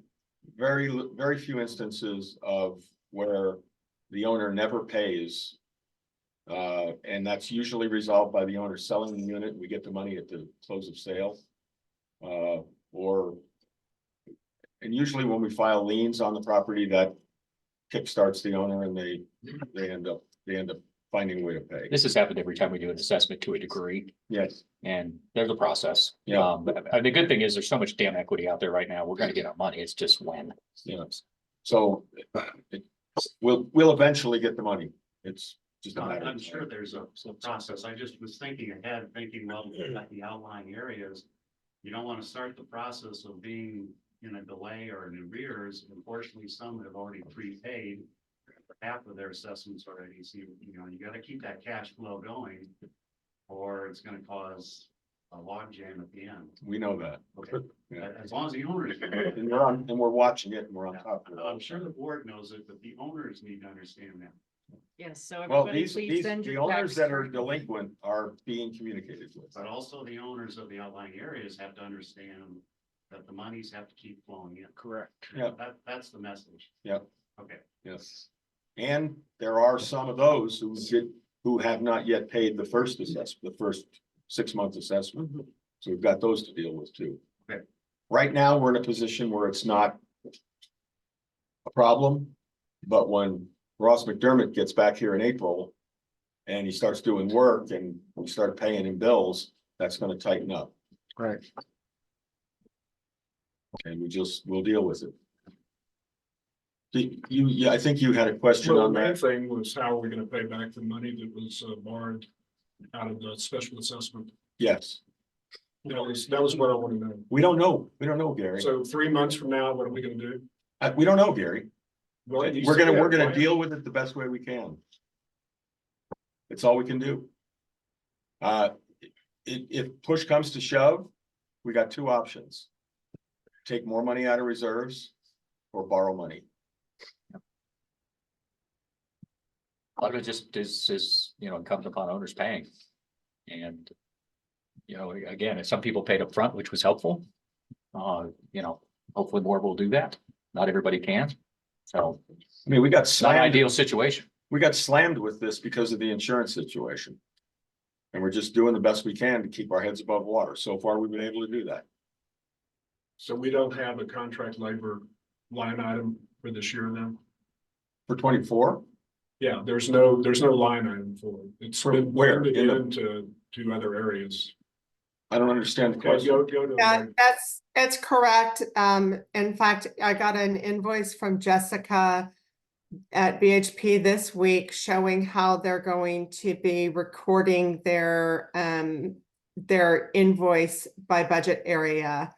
very few instances of where the owner never pays. And that's usually resolved by the owner selling the unit. We get the money at the close of sale. And usually when we file liens on the property, that kickstarts the owner and they end up finding a way to pay. This has happened every time we do an assessment to a degree, Yes, and there's a process. Yeah. But the good thing is there's so much damn equity out there right now. We're gonna get our money. It's just when. yes. So we'll eventually get the money. It's just a matter of I'm sure time. there's a process. I just was thinking ahead, thinking, well, at the outlying areas. You don't want to start the process of being in a delay or in arrears. Unfortunately, some have already prepaid half of their assessments already. So, you got to keep that cash flow going. Or it's going to cause a log jam at the end. We know that. Okay. Yeah. As long as the owners. And we're watching it and we're on top of it. I'm sure the board knows it, but the owners need to understand that. Yes, so Well, everybody please send the your owners checks that are to- delinquent are being communicated with. But also the owners of the outlying areas have to understand that the monies have to keep flowing in. Correct. Yeah. That's the message. Yeah. Okay. Yes. And there are some of those who have not yet paid the first assessment, the first 6-month assessment. So we've got those to deal with too. Okay. Right now, we're in a position where it's not a problem, but when Ross McDermott gets back here in April and he starts doing work and we start paying him bills, that's gonna tighten up. Right. And we'll deal with it. Yeah, I think you had a question Well, on the main that. thing was how are we gonna pay back the money that was borrowed out of the special assessment? Yes, That was what I want to know. we don't know. We don't know, Gary. So 3 months from now, what are we gonna do? We don't know, Gary. Well, you We're said gonna that, right? deal with it the best way we can. It's all we can do. If push comes to shove, we got 2 options. Take more money out of reserves or borrow money. A lot of it just is, comes upon owners paying. And You know, again, some people paid up front, which was helpful. You know, hopefully more will do that. Not everybody can. So I mean, we got it's not an slammed, ideal situation. we got slammed with this because of the insurance situation. And we're just doing the best we can to keep our heads above water. So far, we've been able to do that. So we don't have a contract labor line item for this year then? For 24, Yeah, there's no line item for it. It's For been where? blended In the- into other areas. I don't understand the Okay, question. go to. Yeah, that's correct. In fact, I got an invoice from Jessica at BHP this week showing how they're going to be recording their invoice by budget area.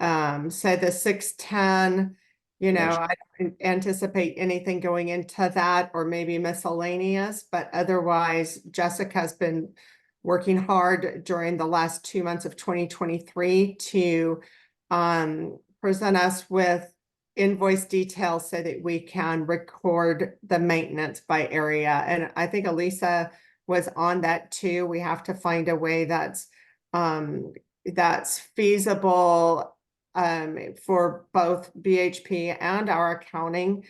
So the 610, you know, I don't anticipate anything going into that or maybe miscellaneous, but otherwise Jessica's been working hard during the last 2 months of 2023 to present us with invoice details so that we can record the maintenance by area. And I think Elisa was on that too. We have to find a way that's feasible for both BHP and our accounting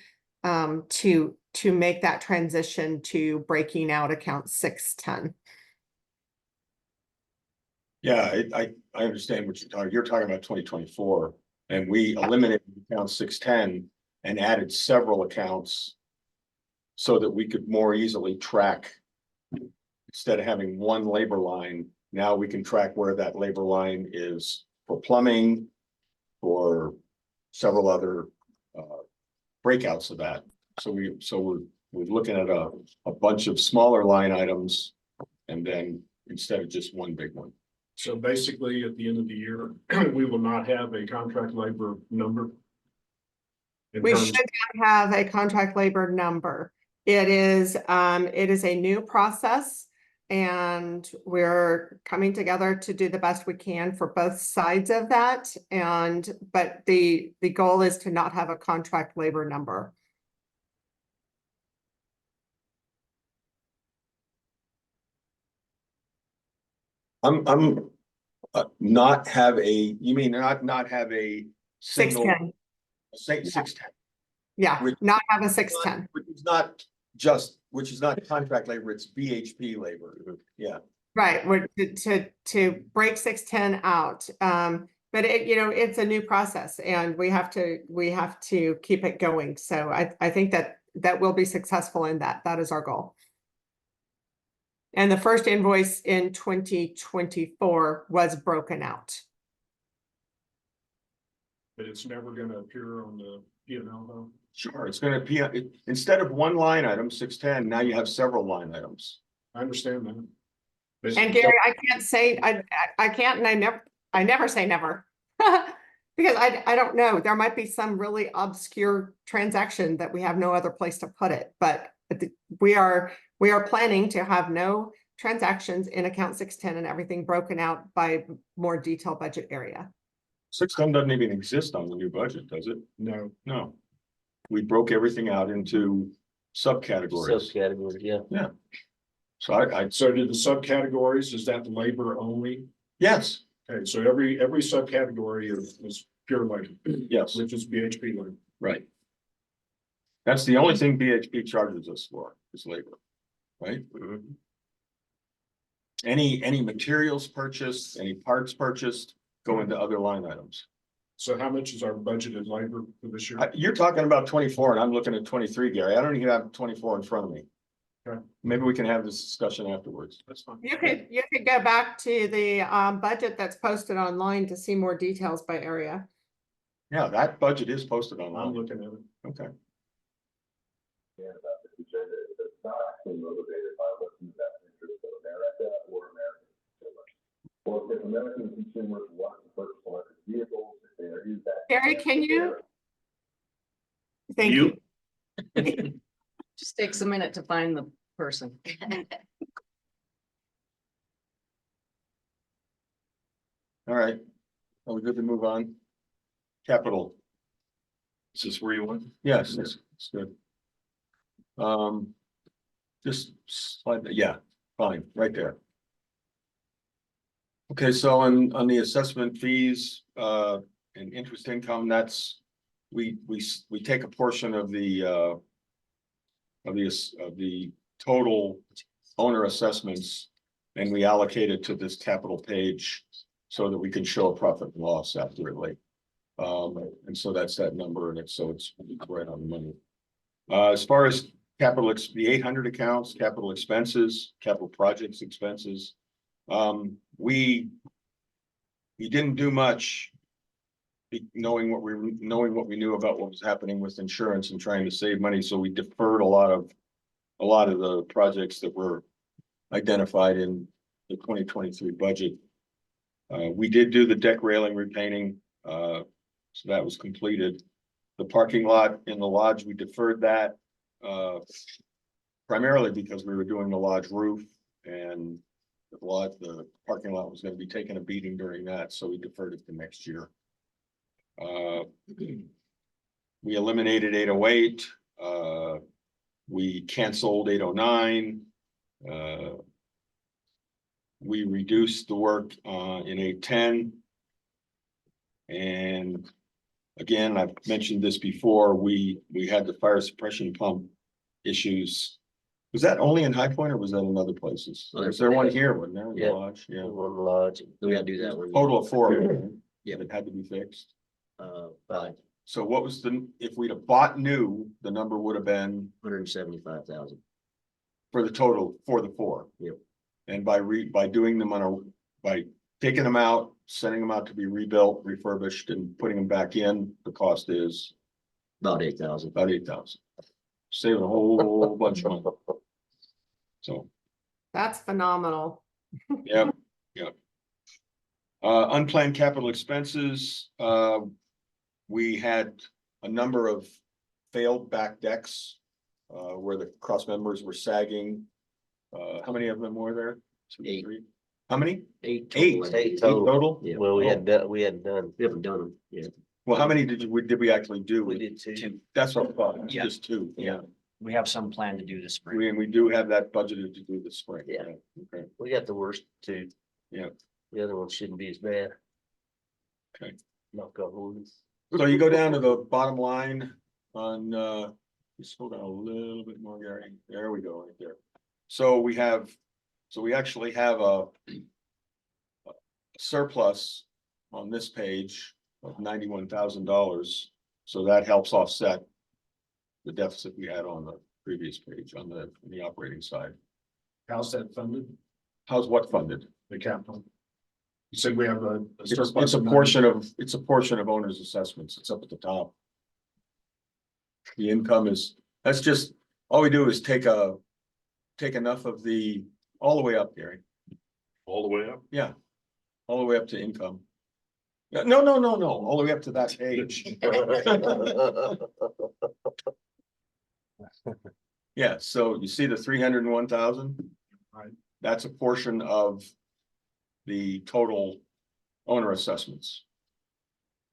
to make that transition to breaking out account 610. Yeah, I understand what you're talking about 2024, and we eliminated account 610 and added several accounts so that we could more easily track. Instead of having one labor line, now we can track where that labor line is for plumbing, for several other breakouts of that. So we're looking at a bunch of smaller line items, and then instead of just one big one. So basically, at the end of the year, we will not have a contract labor number. In We terms- should have a contract labor number. It is a new process and we're coming together to do the best we can for both sides of that. But the goal is to not have a contract labor number. I'm not have you mean not have a single, 610, say 610. yeah, Which- not have a 610. Which is not contract labor, it's BHP labor. Yeah, Right, we're to break 610 out. But it's a new process and we have to keep it going. So I think that will be successful in that. That is our goal. And the first invoice in 2024 was broken out. But it's never gonna appear on the P&L though. sure. It's gonna be, instead of one line item, 610, now you have several line items. I understand that. But- And Gary, I can't say, I can't, and I never say never. Because I don't know, there might be some really obscure transaction that we have no other place to put it, but we are planning to have no transactions in account 610 and everything broken out by more detailed budget area. 610 doesn't even exist on the new budget, does it? No, No. We broke everything out into subcategories. Subcategory, yeah. So I so do the subcategories, is that labor only? yes, Okay, so every subcategory is pure labor, yes, which is BHP labor. right. That's the only thing BHP charges us for, is labor, right? Any materials purchased, any parts purchased, go into other line items. So how much is our budgeted labor for this year? You're talking about 24 and I'm looking at 23, Gary. I don't even have 24 in front of me. Okay. Maybe we can have this discussion afterwards. That's fine. You could go back to the budget that's posted online to see more details by area. Yeah, that budget is posted I'm online. looking at it. Okay. Gary, can you? Thank you. Just takes a minute to find the person. All right. Are we good to move on? Capital. Is this where you want? Yes, it's good. Just slide, yeah, fine, right there. Okay, so on the assessment fees, and interest income, that's, we take a portion of the, of the total owner assessments, and we allocate it to this capital page so that we can show a profit and loss accurately. And so that's that number, and it's right on the money. As far as the 800 accounts, capital expenses, capital projects expenses, we didn't do much. Knowing what we knew about what was happening with insurance and trying to save money, so we deferred a lot of the projects that were identified in the 2023 budget. We did do the deck railing repainting, so that was completed. The parking lot in the lodge, we deferred that, primarily because we were doing the lodge roof, and the parking lot was gonna be taking a beating during that, so we deferred it to next year. We eliminated 808, we canceled 809. We reduced the work in 810. And again, I've mentioned this before, we had the fire suppression pump issues. Was that only in High Point or was that in other places? Was there one here, wasn't there? In the Yeah. lodge? Yeah. One lodge, we gotta do that one. Total of 4 of them. Yeah. That had to be fixed. About So what was if we'd have bought new, the number would have been 175,000. for the total for the 4. Yep. And by doing them by taking them out, sending them out to be rebuilt, refurbished, and putting them back in, the cost is About 8,000. about 8,000. Saving a whole bunch of money. So, That's phenomenal. yeah. Unplanned capital expenses, we had a number of failed back decks, where the cross members were sagging. How many of them were there? 2, 8. 3? How many? 8 Eight. total. Eight total? Yeah. Well, we had hadn't done. We haven't done them yet. Well, how many did we actually do? did 2. That's what I thought, Yeah. just 2, yeah. We have some plan to do this spring. We do have that budgeted to do this spring. Yeah. Okay, We got the worst 2. Yeah. The other ones shouldn't be as bad. Okay. Knock on wood. so you go down to the bottom line on, just scroll down a little bit more, Gary. There we go, right there. So we actually have a surplus on this page of $91,000. So that helps offset the deficit we had on the previous page on the operating side. How's that funded? How's what funded? The capital. You said we have a It's surplus a of portion of owner's assessments. It's up at the top. The income that's just, all we do is take enough of all the way up, Gary. All the way up? Yeah. All the way up to income. No, all the way up to that page. Yeah, so you see the 301,000? Right. That's a portion of the total owner assessments.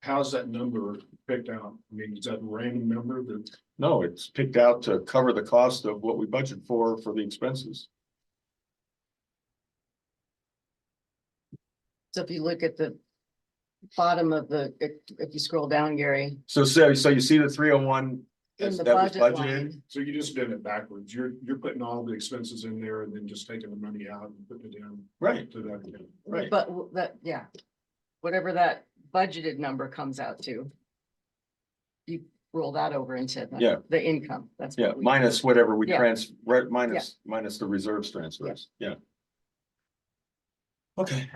How's that number picked out? I mean, is that a random number that? No, it's picked out to cover the cost of what we budget for the expenses. So if you look at the bottom of if you scroll down, Gary, So you see the 301 in the that was budget budgeted? line, So you just did it backwards. You're putting all the expenses in there and then just taking the money out and putting it in. Right, To that account. right. but whatever that budgeted number comes out to, you roll that over into Yeah. the income. That's Yeah, what we- minus whatever we Yeah. minus the reserves transfers, yeah. Okay.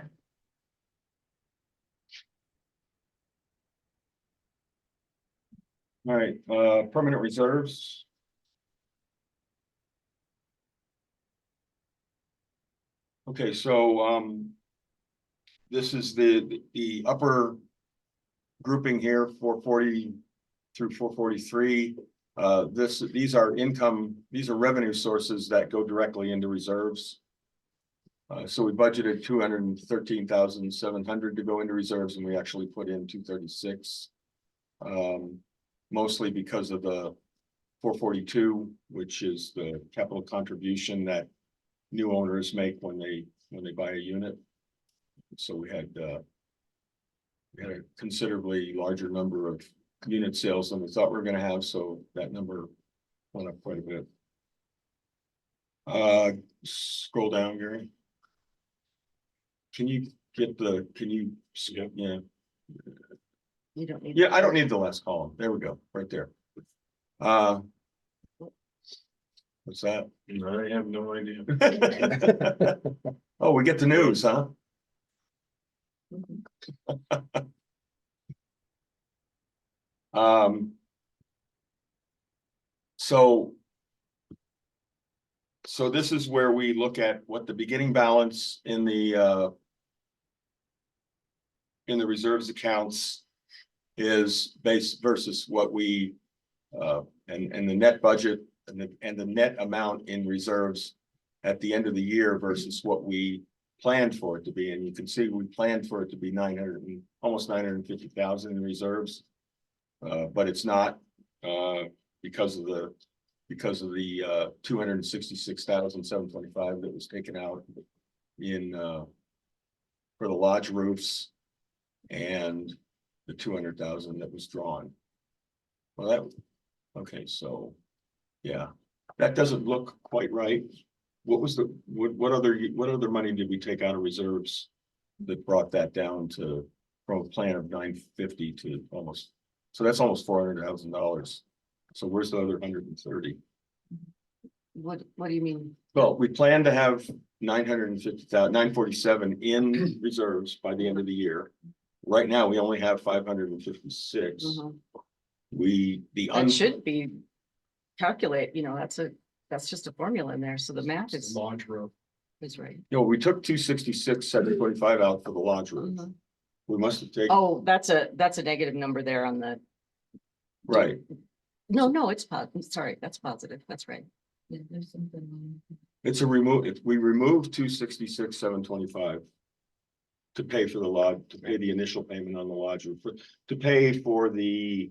All right, permanent reserves. Okay, so, this is the upper grouping here, 440 through 443. These are revenue sources that go directly into reserves. So we budgeted 213,700 to go into reserves, and we actually put in 236. Mostly because of the 442, which is the capital contribution that new owners make when they buy a unit. So we had a considerably larger number of unit sales than we thought we were gonna have, so that number went up quite a bit. Scroll down, Gary. Can you yeah, You don't need. yeah, I don't need the last column. There we go, right there. What's that? I have no idea. Oh, we get the news, huh? Um. So. So this is where we look at what the beginning balance in the reserves accounts is based versus what we, and the net budget and the net amount in reserves at the end of the year versus what we planned for it to be. And you can see we planned for it to be almost 950,000 in reserves. But it's not, because of the 266,725 that was taken out in, for the lodge roofs and the 200,000 that was drawn. Well, okay, so, yeah, that doesn't look quite right. What other money did we take out of reserves that brought that down to, from a plan of 950 to almost, so that's almost $400,000. So where's the other 130? What do you mean? Well, we plan to have 947 in reserves by the end of the year. Right now, we only have 556. Mhm. That That should be calculate, that's just a formula in there, so the math is Lodge roof. right. we took 266,725 out for the lodge roof. Mhm. We must have taken, Oh, that's a negative number there on the, right, no, it's sorry, that's positive, that's right. it's a we removed 266,725 to pay for the lodge, to pay the initial payment on the lodge roof, to pay for the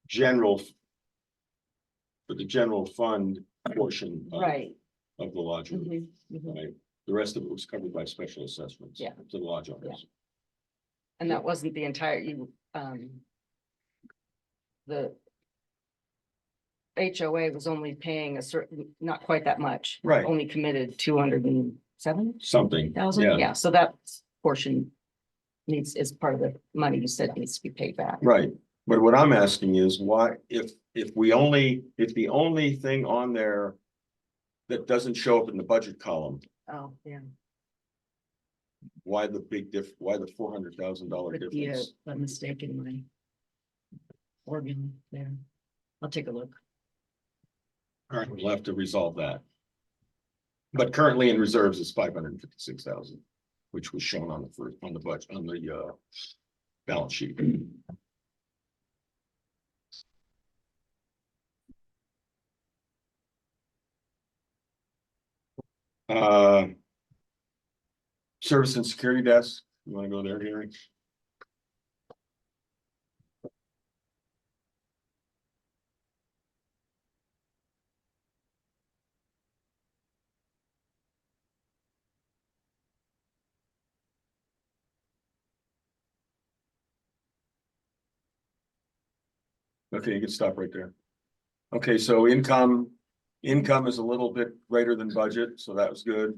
general fund portion Right. of the lodge roof. Mhm, mhm. Right, the rest of it was covered by special assessments. Yeah. To the lodge owners. And that wasn't the entire, the HOA was only paying a certain, not quite that much. Right. Only committed 207,000, Something, yeah, yeah, so that portion is part of the money you said needs to be paid back. right. But what I'm asking is why, if the only thing on there that doesn't show up in the budget column, Oh, yeah. why the $400,000 Could be difference? a mistake in my formula there. I'll take a look. All right, we'll have to resolve that. But currently in reserves is 556,000, which was shown on the budget, on the balance sheet. Service and security desk, you wanna go there, Gary? Okay, you can stop right there. Okay, so income is a little bit greater than budget, so that was good.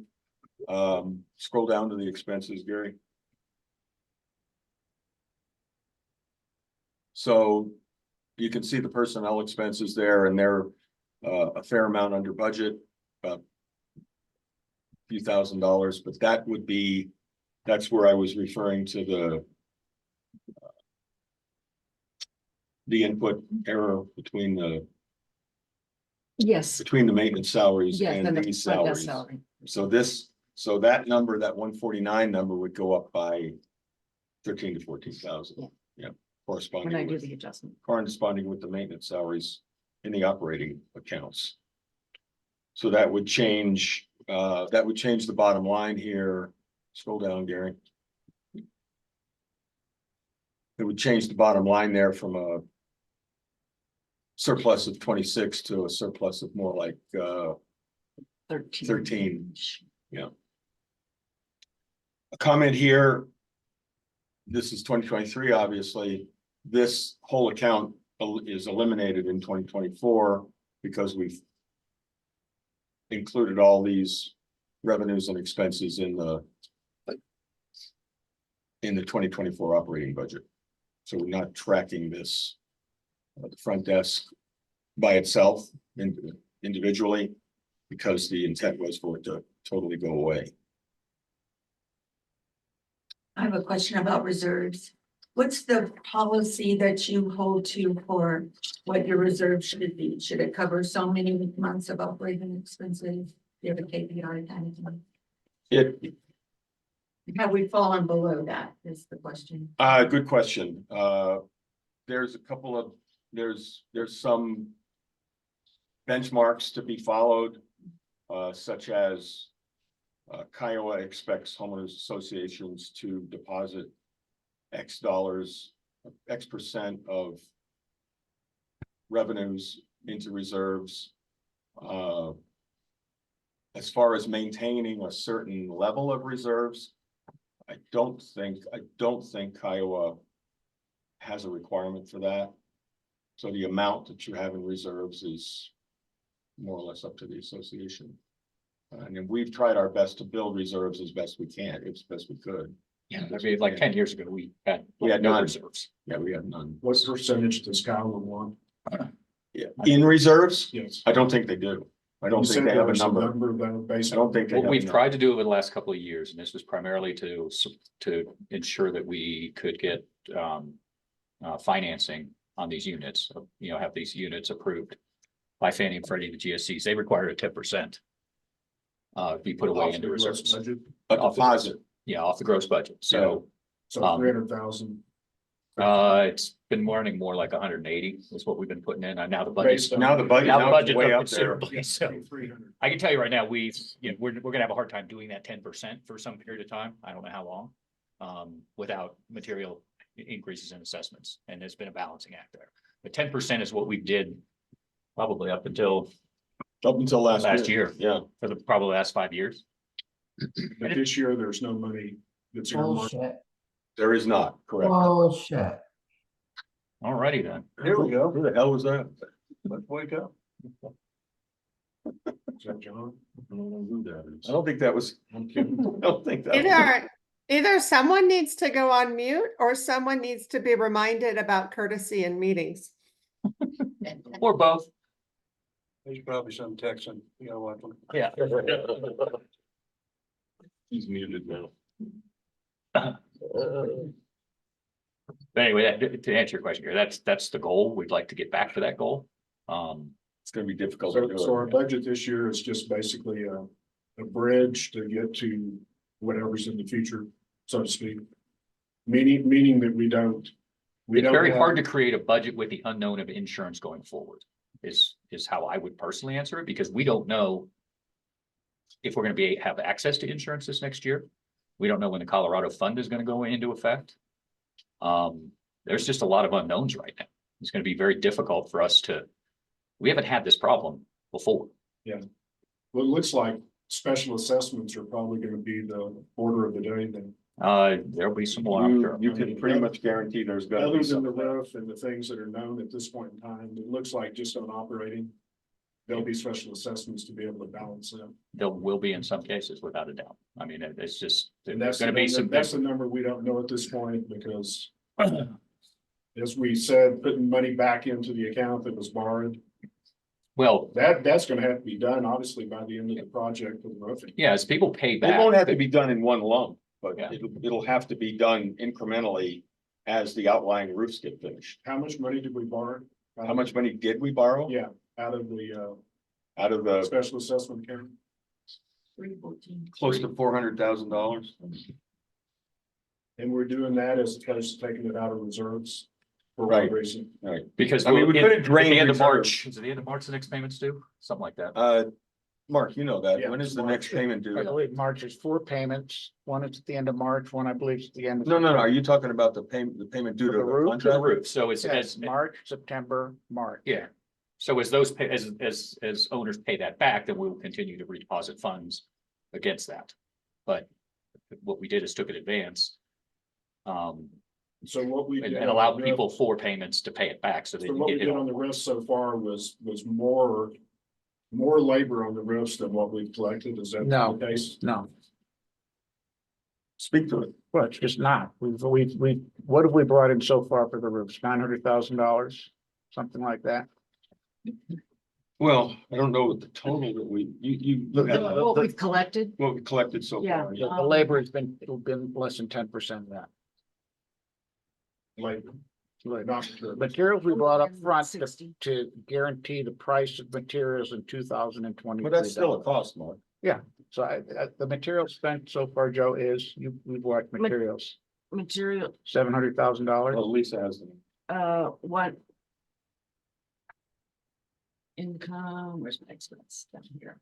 Scroll down to the expenses, Gary. So you can see the personnel expenses there, and they're a fair amount under budget, about a few $1,000s, but that's where I was referring to the input error between the Yes. maintenance salaries Yes, and and the these front desk salaries. salary. So that number, that 149 number would go up by 13 to 14,000. Yeah. Yeah, When I corresponding do with the adjustment. the maintenance salaries in the operating accounts. So that would change the bottom line here. Scroll down, Gary. It would change the bottom line there from a surplus of 26 to a surplus of more like 13. 13. Yeah. A comment here. This is 2023, obviously. This whole account is eliminated in 2024 because we've included all these revenues and expenses in the 2024 operating budget. So we're not tracking this the front desk by itself individually, because the intent was for it to totally go away. I have a question about reserves. What's the policy that you hold to for what your reserve should be? Should it cover so many months of operating expenses? Do you have a KPI kind of thing? Have we fallen below that is the question. Good question. There's a couple of, there's some benchmarks to be followed, such as Kiowa expects homeowners associations to deposit X dollars, X percent of revenues into reserves. As far as maintaining a certain level of reserves, I don't think Kiowa has a requirement for that. So the amount that you have in reserves is more or less up to the association. And then we've tried our best to build reserves as best we can, as best we could. Yeah, I mean, like 10 years ago, we had had no none. reserves. Yeah, we have none. What percentage does Kiowa want? Yeah, in reserves, Yes. I don't think they do. I don't You think said they there have a was number. though, based I don't think they What have. we've a tried to do over the last couple of years, and this was primarily to ensure that we could get financing on these units, have these units approved by Fannie and Freddie, the GSCs. They require a 10%. Be put away into reserves. Budget, A deposit. Yeah, off the gross budget. So so Um, 300,000. it's been running more like 180 is what we've been putting in. And now the budget's Based on- Now the budget, now the now it's budget's way up up there. considerably. Yeah, So 300. I can tell you right now, we're gonna have a hard time doing that 10% for some period of time. I don't know how long. Without material increases in assessments, and there's been a balancing act there. But 10% is what we did probably up until Up until last year, Yeah, for the probably last 5 years. But this year, there's no money that's earmarked. Bullshit, there is not, correct. bullshit. Alrighty then. There we go. Who the hell was that? Let's wake up. Is that John? I don't know who that is. I don't think that was, I'm kidding. I don't think that. was- Either someone needs to go on mute or someone needs to be reminded about courtesy in meetings. Or both. There's probably some Texan, you know what? Yeah. He's muted now. But anyway, to answer your question here, that's the goal. We'd like to get back to that goal. It's gonna be difficult to So, do so our it. budget this year is just basically a bridge to get to whatever's in the future, so to speak. Meaning that we don't. It's very hard to create a budget with the unknown of insurance going forward, is how I would personally answer it, because we don't know if we're gonna have access to insurance this next year. We don't know when the Colorado Fund is gonna go into effect. There's just a lot of unknowns right now. It's gonna be very difficult for us we haven't had this problem before. Well, it looks like special assessments are probably gonna be the order of the day then. There'll be some more, I'm sure. You can pretty much guarantee there's gonna Other be than the something. roof and the things that are known at this point in time, it looks like just on operating. There'll be special assessments to be able to balance them. There will be in some cases, without a doubt. I mean, it's just, And there's that's, gonna be some. that's the number we don't know at this point because. As we said, putting money back into the account that was borrowed, Well, that's gonna have to be done, obviously, by the end of the project for the roofing. yeah, as people pay It back. won't have to be done in one lump, but Yeah. it'll have to be done incrementally as the outlying roofs get finished. How much money did we borrow? How much money did we borrow? Yeah, out of the Out of the special assessment account. 314. close to $400,000. And we're doing that as opposed to taking it out of reserves. For Right. what reason? Because I mean, we at- could've at drained the end of reserves. March, is it the end of March, the next payment's due? Something like that. Mark, you know that. Yeah, When is the March. next payment I due? believe March is 4 payments. One is at the end of March, one I believe is at the end of. No, are you talking about the payment due For to the the roof? To the contract? roof, so it's Yes, as, March, September, March. yeah. So as those pay, as owners pay that back, then we will continue to redeposit funds against that. But what we did is took an advance. So what we. And did and on allowed the people 4 payments to pay it back, so that So you what we get it did on the all. roof so far was more labor on the roofs than what we've collected. Is that No. the case? No, Speak to it. well, it's just not. What have we brought in so far for the roofs? $900,000, something like that. Well, I don't know what the total that you What we've collected, what we collected so Yeah. far. The labor has been, it'll been less than 10% of that. Like, Like, not sure. materials we bought up front 60. to guarantee the price of materials in 2020. But that's still a cost, Mark. So the material spent so far, Joe, is we've watched materials, material, $700,000. Well, Lisa has them. what? Income, where's my expense down here?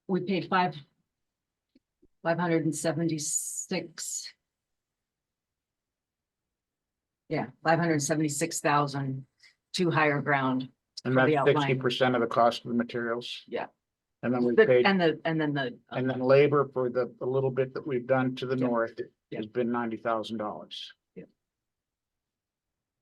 We paid 576. Yeah, 576,000 to higher ground. And for the that's outline. 60% of the cost of the materials. Yeah. And then we But, paid, and then the. and then labor for the little bit that we've done to the Yeah. north Yeah. has been $90,000.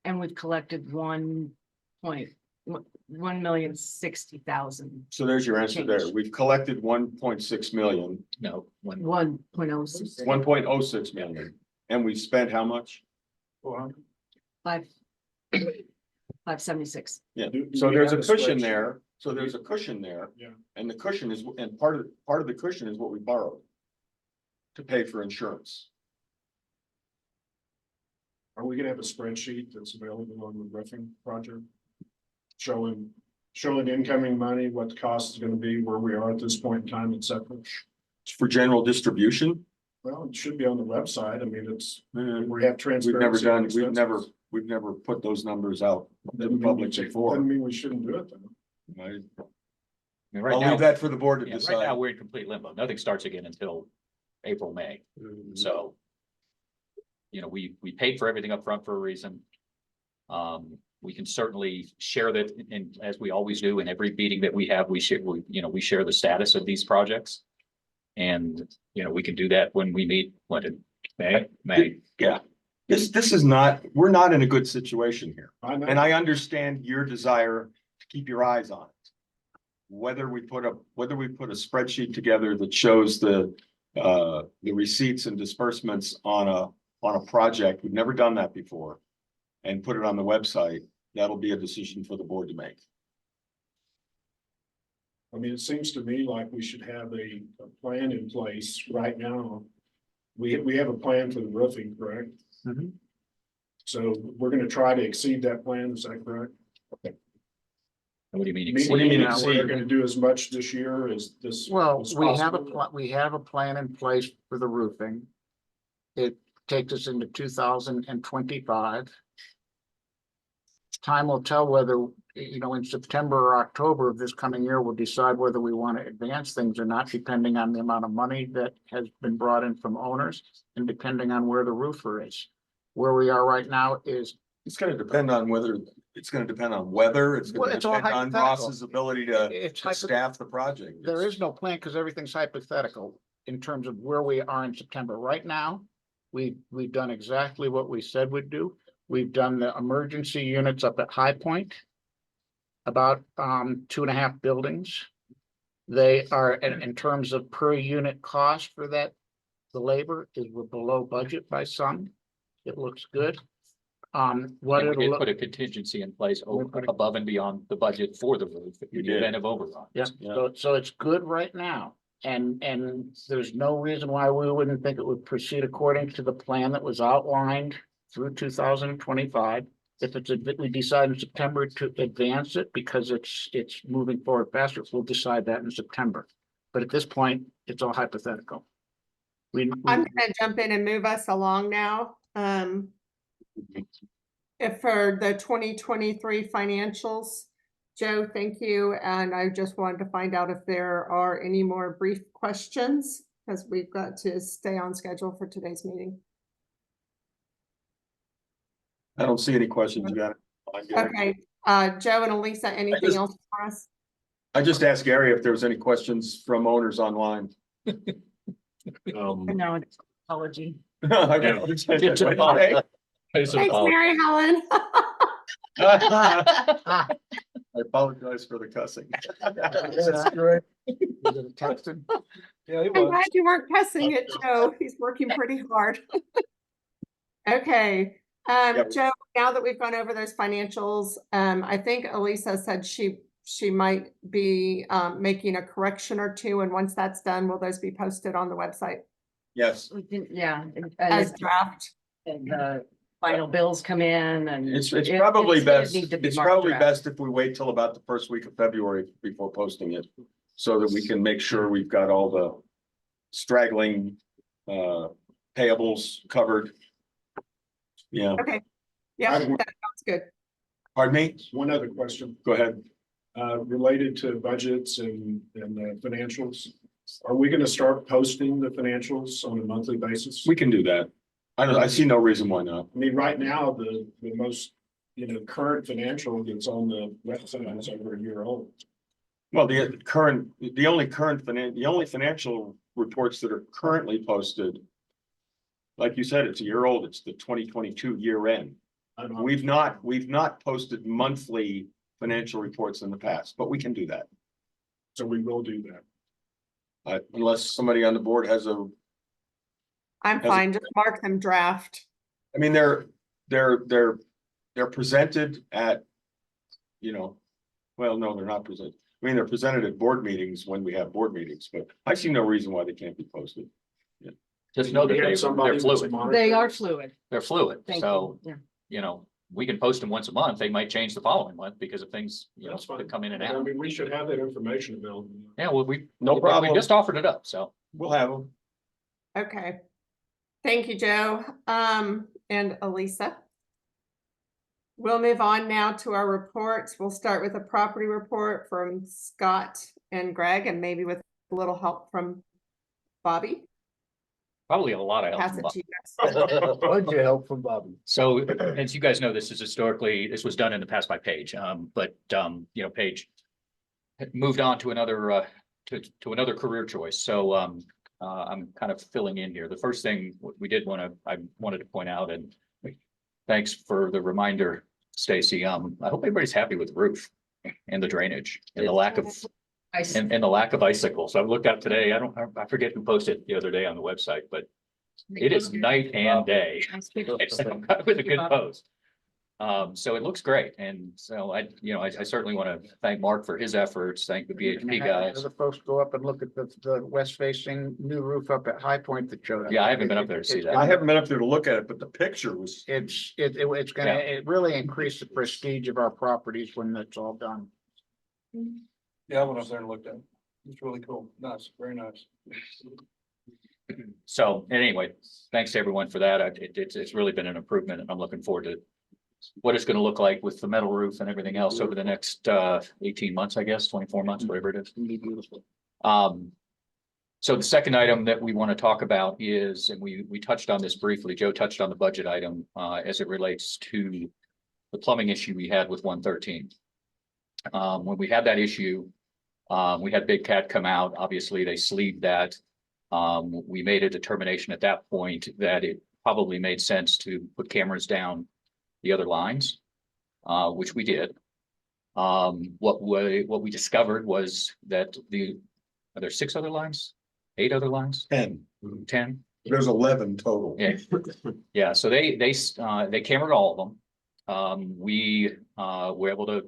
And we've collected 1,060,000, So there's your answer there. Change. We've collected 1.6 million, No, when, 1.06. 1.06 million, and we spent how much? 576. Yeah, Do so we there's a have a cushion spreadsheet? there, so there's a cushion there. Yeah. And the cushion is, and part of the cushion is what we borrowed to pay for insurance. Are we gonna have a spreadsheet that's available on the roofing project? Showing incoming money, what the cost is gonna be, where we are at this point in time, et cetera. It's for general distribution. Well, it should be on the website. I mean, it's, We've we have transparency. never done, on we've never put those numbers out to the Doesn't public before. mean we shouldn't do it then. Right? I mean, right I'll now, leave that for the board to yeah, right decide. now, we're in complete limbo. Nothing starts again until April, May. So. You know, we paid for everything up front for a reason. We can certainly share that, and as we always do, in every meeting that we have, we share the status of these projects. And, we can do that when we meet, in May. Yeah, this is not, we're not in a good situation here. I know. And I understand your desire to keep your eyes on it. Whether we put a spreadsheet together that shows the receipts and disbursements on a project, we've never done that before. And put it on the website, that'll be a decision for the board to make. I mean, it seems to me like we should have a plan in place right now. We have a plan for the roofing, correct? Mhm. So we're gonna try to exceed that plan, is that correct? What do you mean? What do you mean Yeah, exceed? We're gonna do as much this year as this. Well, as we have possible? we have a plan in place for the roofing. It takes us into 2025. Time will tell whether, in September or October of this coming year, we'll decide whether we want to advance things or not, depending on the amount of money that has been brought in from owners and depending on where the roofer is. Where we are right now is, It's gonna depend on weather, it's gonna depend on weather, it's Well, gonna it's all depend on hypothetical. Ross's ability to it's staff the project. there is no plan because everything's hypothetical in terms of where we are in September. Right now, we've done exactly what we said we'd do. We've done the emergency units up at High Point. About 2.5 buildings. They are in terms of per unit cost for that, the labor is we're below budget by some. It looks good. What And we it'll did look. put a contingency in place We put a- above and beyond the budget for the roof in the did. event of overrun. Yeah, so it's good right now, and there's no reason why we wouldn't think it would proceed according to the plan that was outlined through 2025. If we decide in September to advance it because it's moving forward faster, we'll decide that in September. But at this point, it's all hypothetical. I'm gonna jump in and move us along now. If for the 2023 financials, Joe, thank you. And I just wanted to find out if there are any more brief questions, because we've got to stay on schedule for today's meeting. I don't see any questions. You got it. Okay, Joe and Elisa, anything just- else for us? I just asked Gary if there was any questions from owners online. No, it's apology. I Thanks, Mary Helen. apologize for the cussing. That's great. Was it texted? Yeah, he I'm glad you weren't cussing at Joe. He's working pretty hard. Okay, Yep. Joe, now that we've gone over those financials, I think Elisa said she might be making a correction or two, and once that's done, will those be posted on the website Yes, Yeah. as draft? And the final bills come in and. it's it- probably it's gonna best, need to be it's marked probably draft. best if we wait till about the first week of February before posting it. So that we can make sure we've got all the straggling payables covered. Yeah, Okay, yeah, that sounds good. pardon me? One other question, Go ahead. related to budgets and financials. Are we gonna start posting the financials on a monthly basis? We can do that. I see no reason why not. I mean, right now, the most, current financial that's on the website is over a year old. Well, the only financial reports that are currently posted. Like you said, it's a year old. It's the 2022 year end. I don't know. We've not posted monthly financial reports in the past, but we can do that. So we will do that. Unless somebody on the board has a, I'm Has it- fine, just mark them draft. I mean, they're presented at, well, no, they're not presented. I mean, they're presented at board meetings when we have board meetings, but I see no reason why they can't be posted. Just know that We have they're somebody that's fluid. They monitoring. are fluid. They're fluid. Thank So, you. Yeah. We can post them once a month. They might change the following month because of things, That's fine. that come in and I out. mean, we should have that information available. Yeah, well, we problem. just offered it up, so. We'll have them. Okay. Thank you, Joe. And Elisa. We'll move on now to our reports. We'll start with a property report from Scott and Greg, and maybe with a little help from Bobby. Probably a lot of help. Pass from it Bob. to you guys. What'd you help from Bobby? So as you guys know, this was done in the past by Paige, but Paige had moved on to another, to another career choice. So, I'm kind of filling in here. The first thing I wanted to point out, and thanks for the reminder, Stacy. I hope everybody's happy with the roof and the drainage and the lack of and the lack of icicles. I looked out today. I forget who posted the other day on the website, but it is night and day. It's with a good post. So it looks great. And so I certainly want to thank Mark for his efforts. Thank the BHP guys. The folks go up and look at the west facing new roof up at High Point that showed up. Yeah, I haven't been up there to see that. I haven't been up there to look at it, but the picture was, It's gonna, it really increase the prestige of our properties when it's all done. Yeah, I went up there and looked at it. It's really cool. Nice, very nice. So anyway, thanks to everyone for that. It's really been an improvement, and I'm looking forward to what it's going to look like with the metal roof and everything else over the next 18 months, I guess, 24 months, whatever it is. Beautiful. So the second item that we want to talk about is, and we touched on this briefly, Joe touched on the budget item as it relates to the plumbing issue we had with 113. When we had that issue, we had Big Cat come out. Obviously, they sleeved that. We made a determination at that point that it probably made sense to put cameras down the other lines, which we did. What we discovered was that are there 6 other lines? 8 other lines? 10. 10? There's 11 total. Yeah, yeah, so they cameraed all of them. We were able to,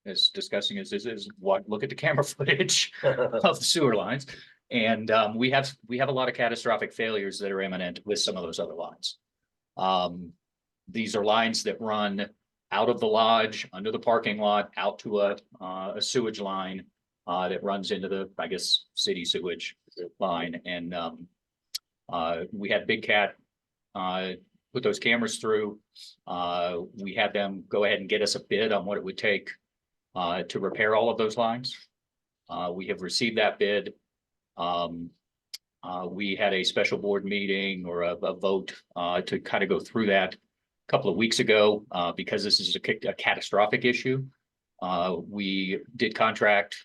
as discussing as this is, look at the camera footage of the sewer lines. And we have a lot of catastrophic failures that are imminent with some of those other lines. These are lines that run out of the lodge, under the parking lot, out to a sewage line that runs into the, I guess, city sewage line. And we had Big Cat put those cameras through. We had them go ahead and get us a bid on what it would take to repair all of those lines. We have received that bid. We had a special board meeting or a vote to kind of go through that a couple of weeks ago because this is a catastrophic issue. We did contract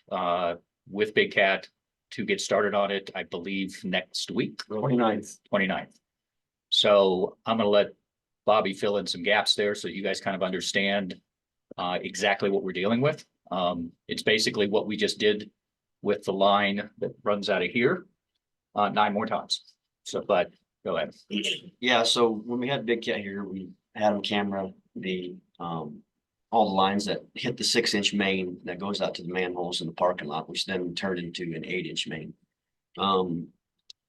with Big Cat to get started on it, I believe, next week. 29th. 29th. So I'm gonna let Bobby fill in some gaps there so you guys kind of understand exactly what we're dealing with. It's basically what we just did with the line that runs out of here 9 more times. So, but go ahead. Yeah, so when we had Big Cat here, we had on camera all the lines that hit the 6-inch main that goes out to the manholes in the parking lot, which then turned into an 8-inch main.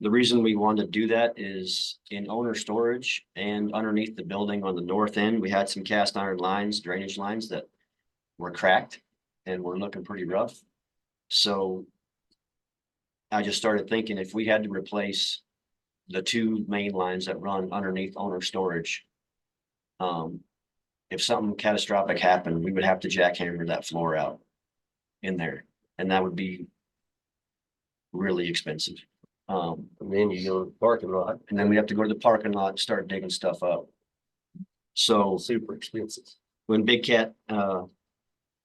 The reason we wanted to do that is in owner storage and underneath the building on the north end, we had some cast iron lines, drainage lines that were cracked and were looking pretty rough. So I just started thinking if we had to replace the 2 main lines that run underneath owner storage, if something catastrophic happened, we would have to jackhammer that floor out in there, and that would be really expensive. And then you go to the parking lot. And then we have to go to the parking lot and start digging stuff up. So Super expensive. when Big Cat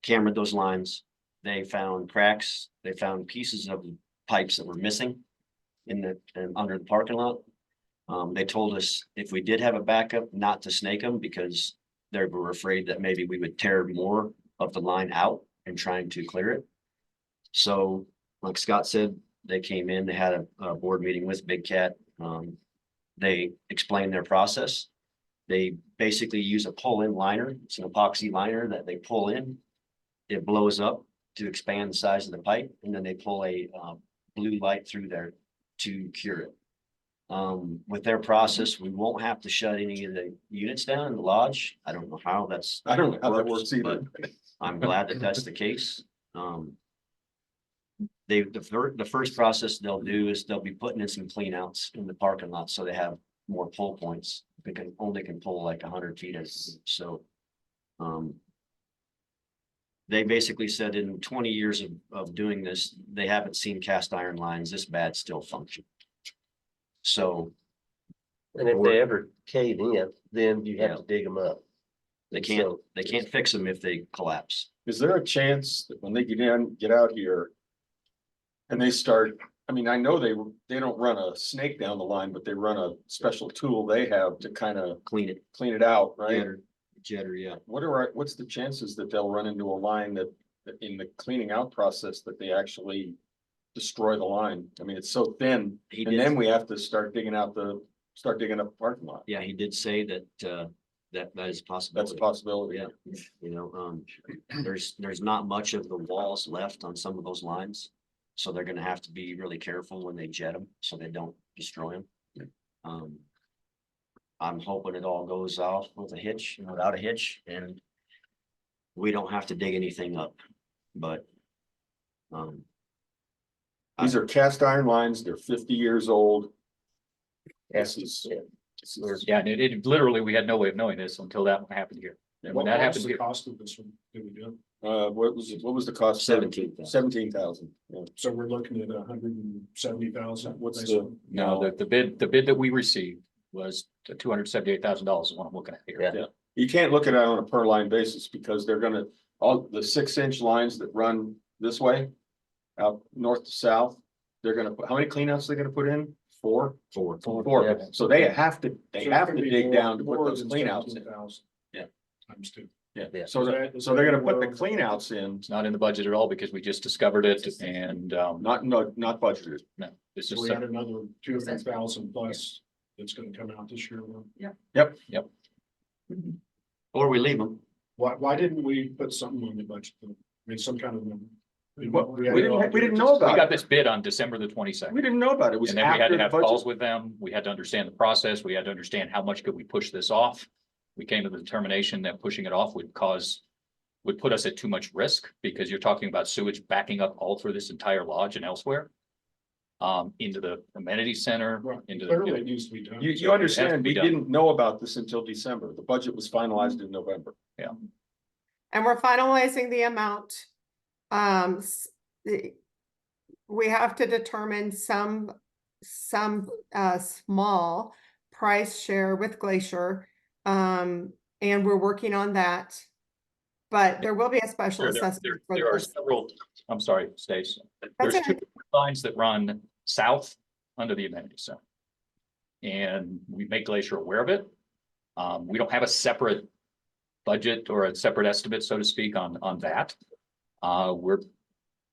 cambered those lines, they found cracks, they found pieces of pipes that were missing under the parking lot. They told us if we did have a backup, not to snake them because they were afraid that maybe we would tear more of the line out and trying to clear it. So like Scott said, they came in, they had a board meeting with Big Cat. They explained their process. They basically use a pull-in liner. It's an epoxy liner that they pull in. It blows up to expand the size of the pipe, and then they pull a blue light through there to cure it. With their process, we won't have to shut any of the units down in the lodge. I don't know how that's. I don't know how that works either. but I'm glad that that's the case. The first process they'll do is they'll be putting in some clean outs in the parking lot, so they have more pull points. They can only pull like 100 feet as, so. They basically said in 20 years of doing this, they haven't seen cast iron lines this bad still function. So And if they ever cave in, then you have to dig them up. they can't fix them if they collapse. Is there a chance that when they get out here and they start, I mean, I know they don't run a snake down the line, but they run a special tool they have to kind of Clean it. clean it out, right? Jetter, yeah. What's the chances that they'll run into a line that in the cleaning out process that they actually destroy the line? I mean, it's so thin, He and then did, we have to start digging up the parking lot. yeah, he did say that that is possible. That's a possibility. Yeah, you know, there's not much of the walls left on some of those lines. So they're gonna have to be really careful when they jet them, so they don't destroy them. I'm hoping it all goes off with a hitch, without a hitch, and we don't have to dig anything up, but. These are cast iron lines. They're 50 years old. This is, Yeah, and it literally, we had no way of knowing this until that happened here. And when What that was happened the here, cost of this one? Did we do? what was the cost? 17,000. 17,000. Yeah. So we're looking at 170,000. What's the? no, the bid that we received was $278,000 is what I'm looking at here. Yeah. You can't look at it on a per line basis because they're gonna, all the 6-inch lines that run this way. Out north to south, they're gonna put, how many cleanouts they're gonna put in? Four? Four. Four. So they have to dig down to put those than cleanouts in. 17,000. Yeah. Times 2. Yeah, Yeah. so they're gonna put the cleanouts in, It's not in the budget at all because we just discovered it and, not budgeted. no, this So is we had separate. another 200,000 plus that's gonna come out this year. Or we leave them. Why didn't we put something on the budget? I mean, some kind of number. Well, we didn't know about We it. got this bid on December the 22nd. We didn't know about it. It was And then we had after to the have calls budget. with them. We had to understand the process. We had to understand how much could we push this off. We came to the determination that pushing it off would put us at too much risk because you're talking about sewage backing up all through this entire lodge and elsewhere. Into the amenity center, Right, into clearly the, it needs to be done. You understand, be we done. didn't know about this until December. The budget was finalized in November. And we're finalizing the amount. We have to determine some small price share with Glacier. And we're working on that. But there will be a special assessment. for the there are first- several, I'm sorry, Stace. That's There's two okay. lines that run south under the amenity center. And we make Glacier aware of it. We don't have a separate budget or a separate estimate, so to speak, on that. We're,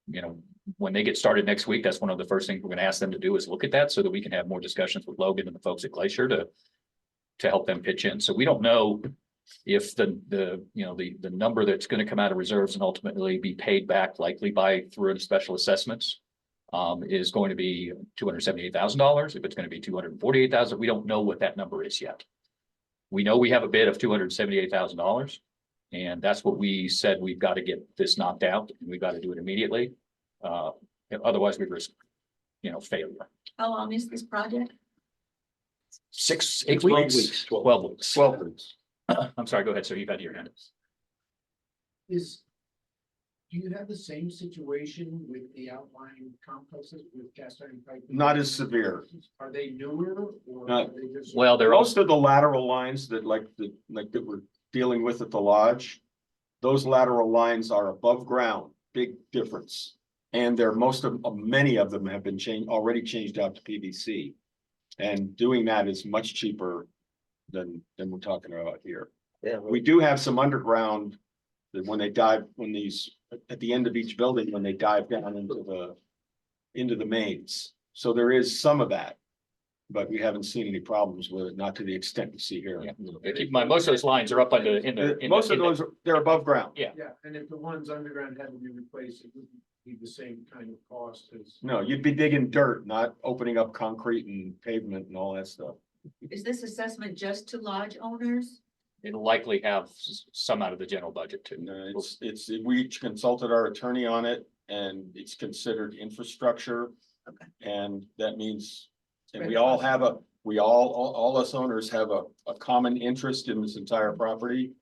you know, when they get started next week, that's one of the first things we're gonna ask them to do is look at that so that we can have more discussions with Logan and the folks at Glacier to help them pitch in. So we don't know if the number that's gonna come out of reserves and ultimately be paid back likely through special assessments is going to be $278,000. If it's gonna be $248,000, we don't know what that number is yet. We know we have a bid of $278,000. And that's what we said, we've got to get this knocked out and we've got to do it immediately. Otherwise we risk, failure. How long is this project? 8 12 weeks, weeks. 12 weeks. 12 weeks. I'm sorry, go ahead, sir. You've had your hand. Do you have the same situation with the outlying complexes with cast iron pipe? Not as severe. Are they newer or? Not- are they just? Well, they're Most also, of the lateral lines that that we're dealing with at the lodge, those lateral lines are above ground, big difference. And many of them have been already changed out to PVC. And doing that is much cheaper than we're talking about here. Yeah, We do have some underground that at the end of each building, when they dive down into the mains. So there is some of that. But we haven't seen any problems with it, not to the extent we see here. keep in mind, most of those lines are up in the. Most of those, they're above ground. Yeah. Yeah, and if the ones underground had to be replaced, it wouldn't be the same kind of cost as. No, you'd be digging dirt, not opening up concrete and pavement and all that stuff. Is this assessment just to lodge owners? It'll likely have some out of the general budget too. No, we consulted our attorney on it and it's considered infrastructure. Okay. And that means, and all us owners have a common interest in this entire property.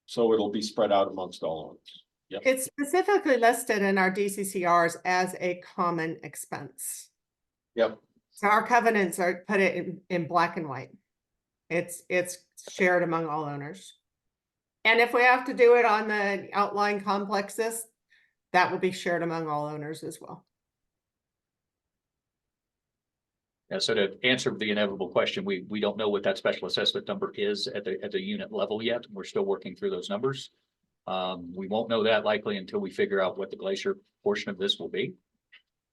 So it'll be spread out amongst all owners. Yep. It's specifically listed in our DCCRs as a common expense. Yep. So our covenants put it in black and white. It's shared among all owners. And if we have to do it on the outlying complexes, that will be shared among all owners as well. Yeah, so to answer the inevitable question, we don't know what that special assessment number is at the unit level yet. We're still working through those numbers. We won't know that likely until we figure out what the Glacier portion of this will be.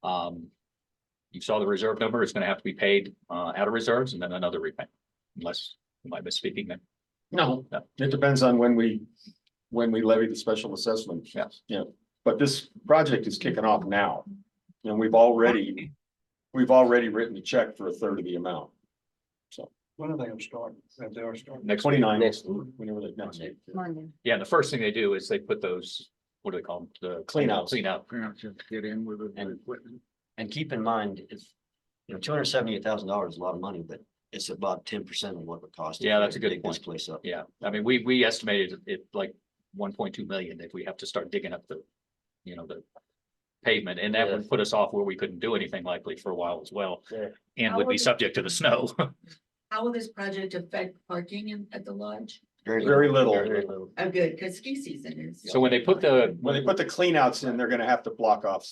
You saw the reserve number. It's going to have to be paid out of reserves and then another repayment, unless am I misspeaking then? No, it depends on when we levy the special assessment. Yes. Yeah, but this project is kicking off now. And we've already written a check for a third of the amount. When are they gonna start? If they are starting. Next week. 29, Next. whenever they next. Monday. Yeah, the first thing they do is they put those, what do they call them? The Cleanouts. Clean out. Get in with the And- equipment. And keep in mind, $278,000 is a lot of money, but it's about 10% of what it would cost. Yeah, that's a to good dig this point. place up. Yeah, I mean, we estimated it like 1.2 million if we have to start digging up the pavement, and that would Yeah. put us off where we couldn't do anything likely for a while as well. Yeah. And How would be would- subject to the snow. How will this project affect parking at the lodge? Very Very little. little. Oh, good, because ski season is. So when they put the, When they put the clean outs in, they're gonna have to block off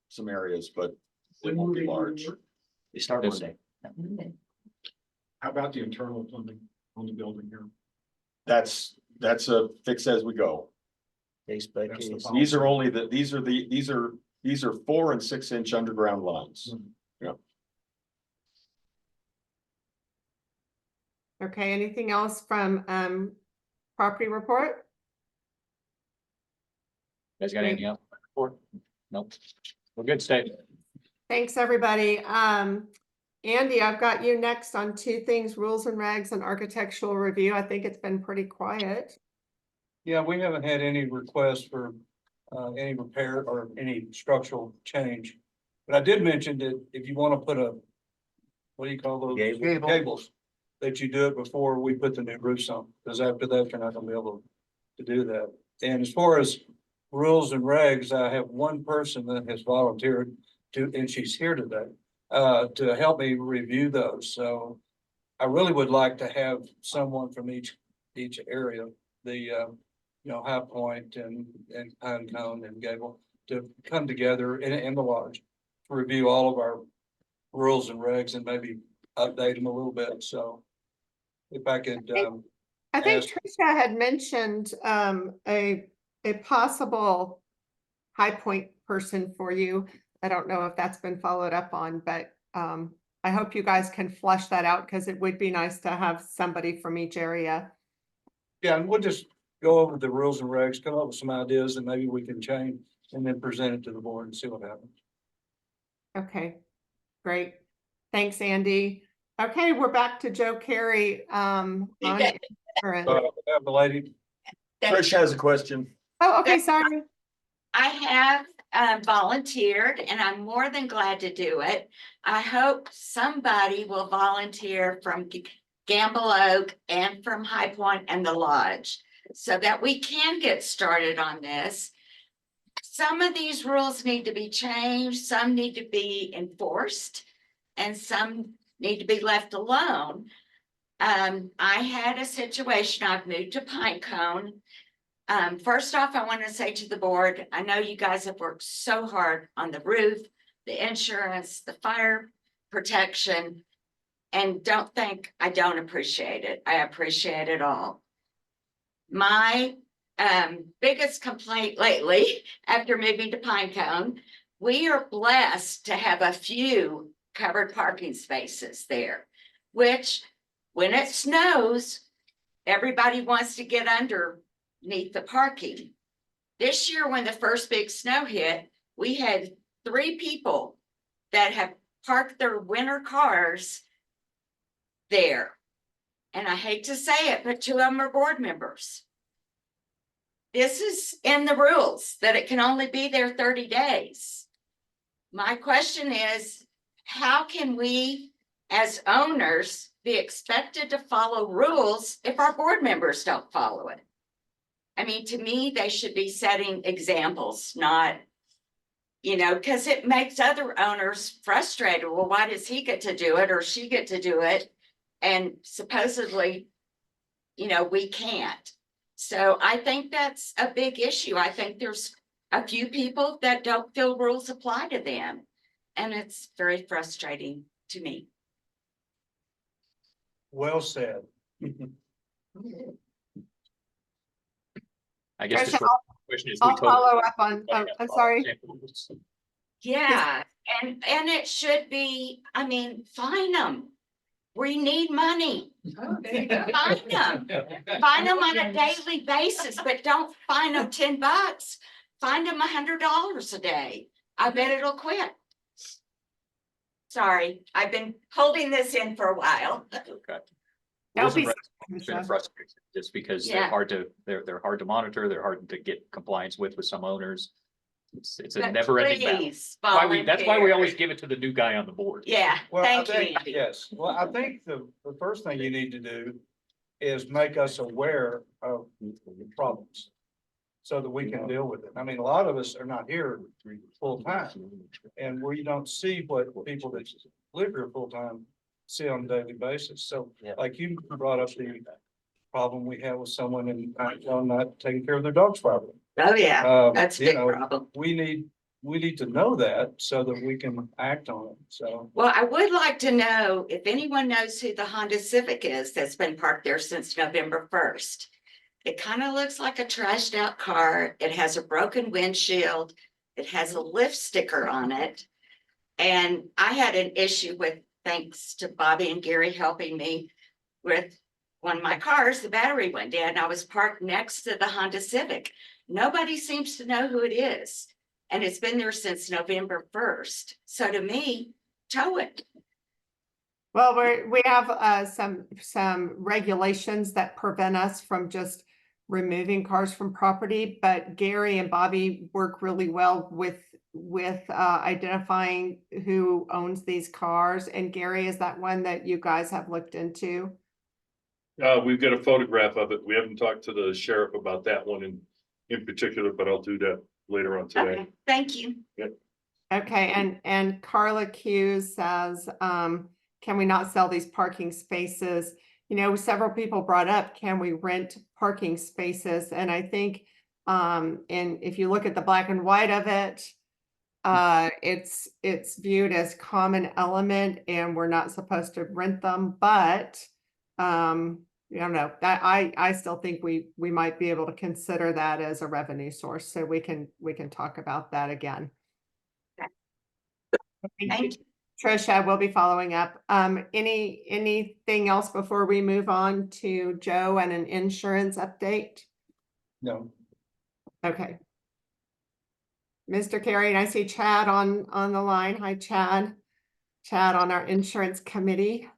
some areas, but it won't be large. They start Yes. Monday. Monday. How about the internal plumbing on the building here? That's a fix as we go. Case by That's the case. policy. These are 4 and 6 inch underground lines. Okay, anything else from property report? guys got anything else? Or, nope. We're good, stay. Thanks, everybody. Andy, I've got you next on 2 things, rules and regs and architectural review. I think it's been pretty quiet. Yeah, we haven't had any requests for any repair or any structural change. But I did mention that if you want to put what do you call those? Gable. Cables, that you do it before we put the new roofs on, because after that, you're not gonna be able to do that. And as far as rules and regs, I have one person that has volunteered and she's here today, to help me review those. So I really would like to have someone from each area, the, High Point and Pine Cone and Gable, to come together in the lodge review all of our rules and regs and maybe update them a little bit, so. If I could, I think Yes. Tricia had mentioned a possible High Point person for you. I don't know if that's been followed up on, but I hope you guys can flush that out because it would be nice to have somebody from each area. yeah, and we'll just go over the rules and regs, come up with some ideas and maybe we can change and then present it to the board and see what happens. Okay, great. Thanks, Andy. Okay, we're back to Joe Carey. On insurance. Have the lady, Trish has a question. Oh, okay, sorry. I have volunteered and I'm more than glad to do it. I hope somebody will volunteer from Gamble Oak and from High Point and the Lodge so that we can get started on this. Some of these rules need to be changed, some need to be enforced, and some need to be left alone. I had a situation, I've moved to Pinecone. First off, I want to say to the board, I know you guys have worked so hard on the roof, the insurance, the fire protection. And don't think I don't appreciate it. I appreciate it all. My biggest complaint lately, after moving to Pinecone, we are blessed to have a few covered parking spaces there, which when it snows, everybody wants to get underneath the parking. This year, when the first big snow hit, we had 3 people that have parked their winter cars there. And I hate to say it, but 2 of them are board members. This is in the rules that it can only be there 30 days. My question is, how can we as owners be expected to follow rules if our board members don't follow it? I mean, to me, they should be setting examples, not, because it makes other owners frustrated. Well, why does he get to do it or she get to do it? And supposedly, we can't. So I think that's a big issue. I think there's a few people that don't feel rules apply to them. And it's very frustrating to me. well said. I guess Tricia, the question is. I'll follow up on, I'm sorry. Yeah, and it should be, fine them. We need money. Find them. Find them on a daily basis, but don't find them $10. Find them $100 a day. I bet it'll quit. Sorry, I've been holding this in for a while. Okay. Don't be It's been frustrating just because Yeah. they're hard to monitor, they're hard to get compliance with some owners. It's a But never ending battle. please That's why we always volunteer. give it to the new guy on the board. Yeah, Well, I thank you, think, Andy. yes, well, I think the first thing you need to do is make us aware of the problems. So that we can deal with it. I mean, a lot of us are not here full time. And we don't see what people that live here full time see on a daily basis. So Yeah. like you brought up the problem we have with someone in Pinecone not taking care of their dog's property. Oh, yeah, that's a You big know, problem. we need to know that so that we can act on it. So. Well, I would like to know if anyone knows who the Honda Civic is that's been parked there since November 1st. It kind of looks like a trashed out car. It has a broken windshield. It has a lift sticker on it. And I had an issue with, thanks to Bobby and Gary helping me with one of my cars, the battery went dead and I was parked next to the Honda Civic. Nobody seems to know who it is. And it's been there since November 1st. So to me, tow it. Well, we have some regulations that prevent us from just removing cars from property, but Gary and Bobby work really well with identifying who owns these cars. And Gary, is that one that you guys have looked into? We've got a photograph of it. We haven't talked to the sheriff about that one in particular, but I'll do that later on today. Okay, thank you. Okay, and Carla Q says, can we not sell these parking spaces? Several people brought up, can we rent parking spaces? And I think, and if you look at the black and white of it, it's viewed as common element and we're not supposed to rent them, but I don't know, that I still think we might be able to consider that as a revenue source, so we can talk about that again. Thank you. Trisha, we'll be following up. Anything else before we move on to Joe and an insurance update? No. Okay. Mr. Carey, and I see Chad on the line. Hi, Chad. Chad on our insurance committee.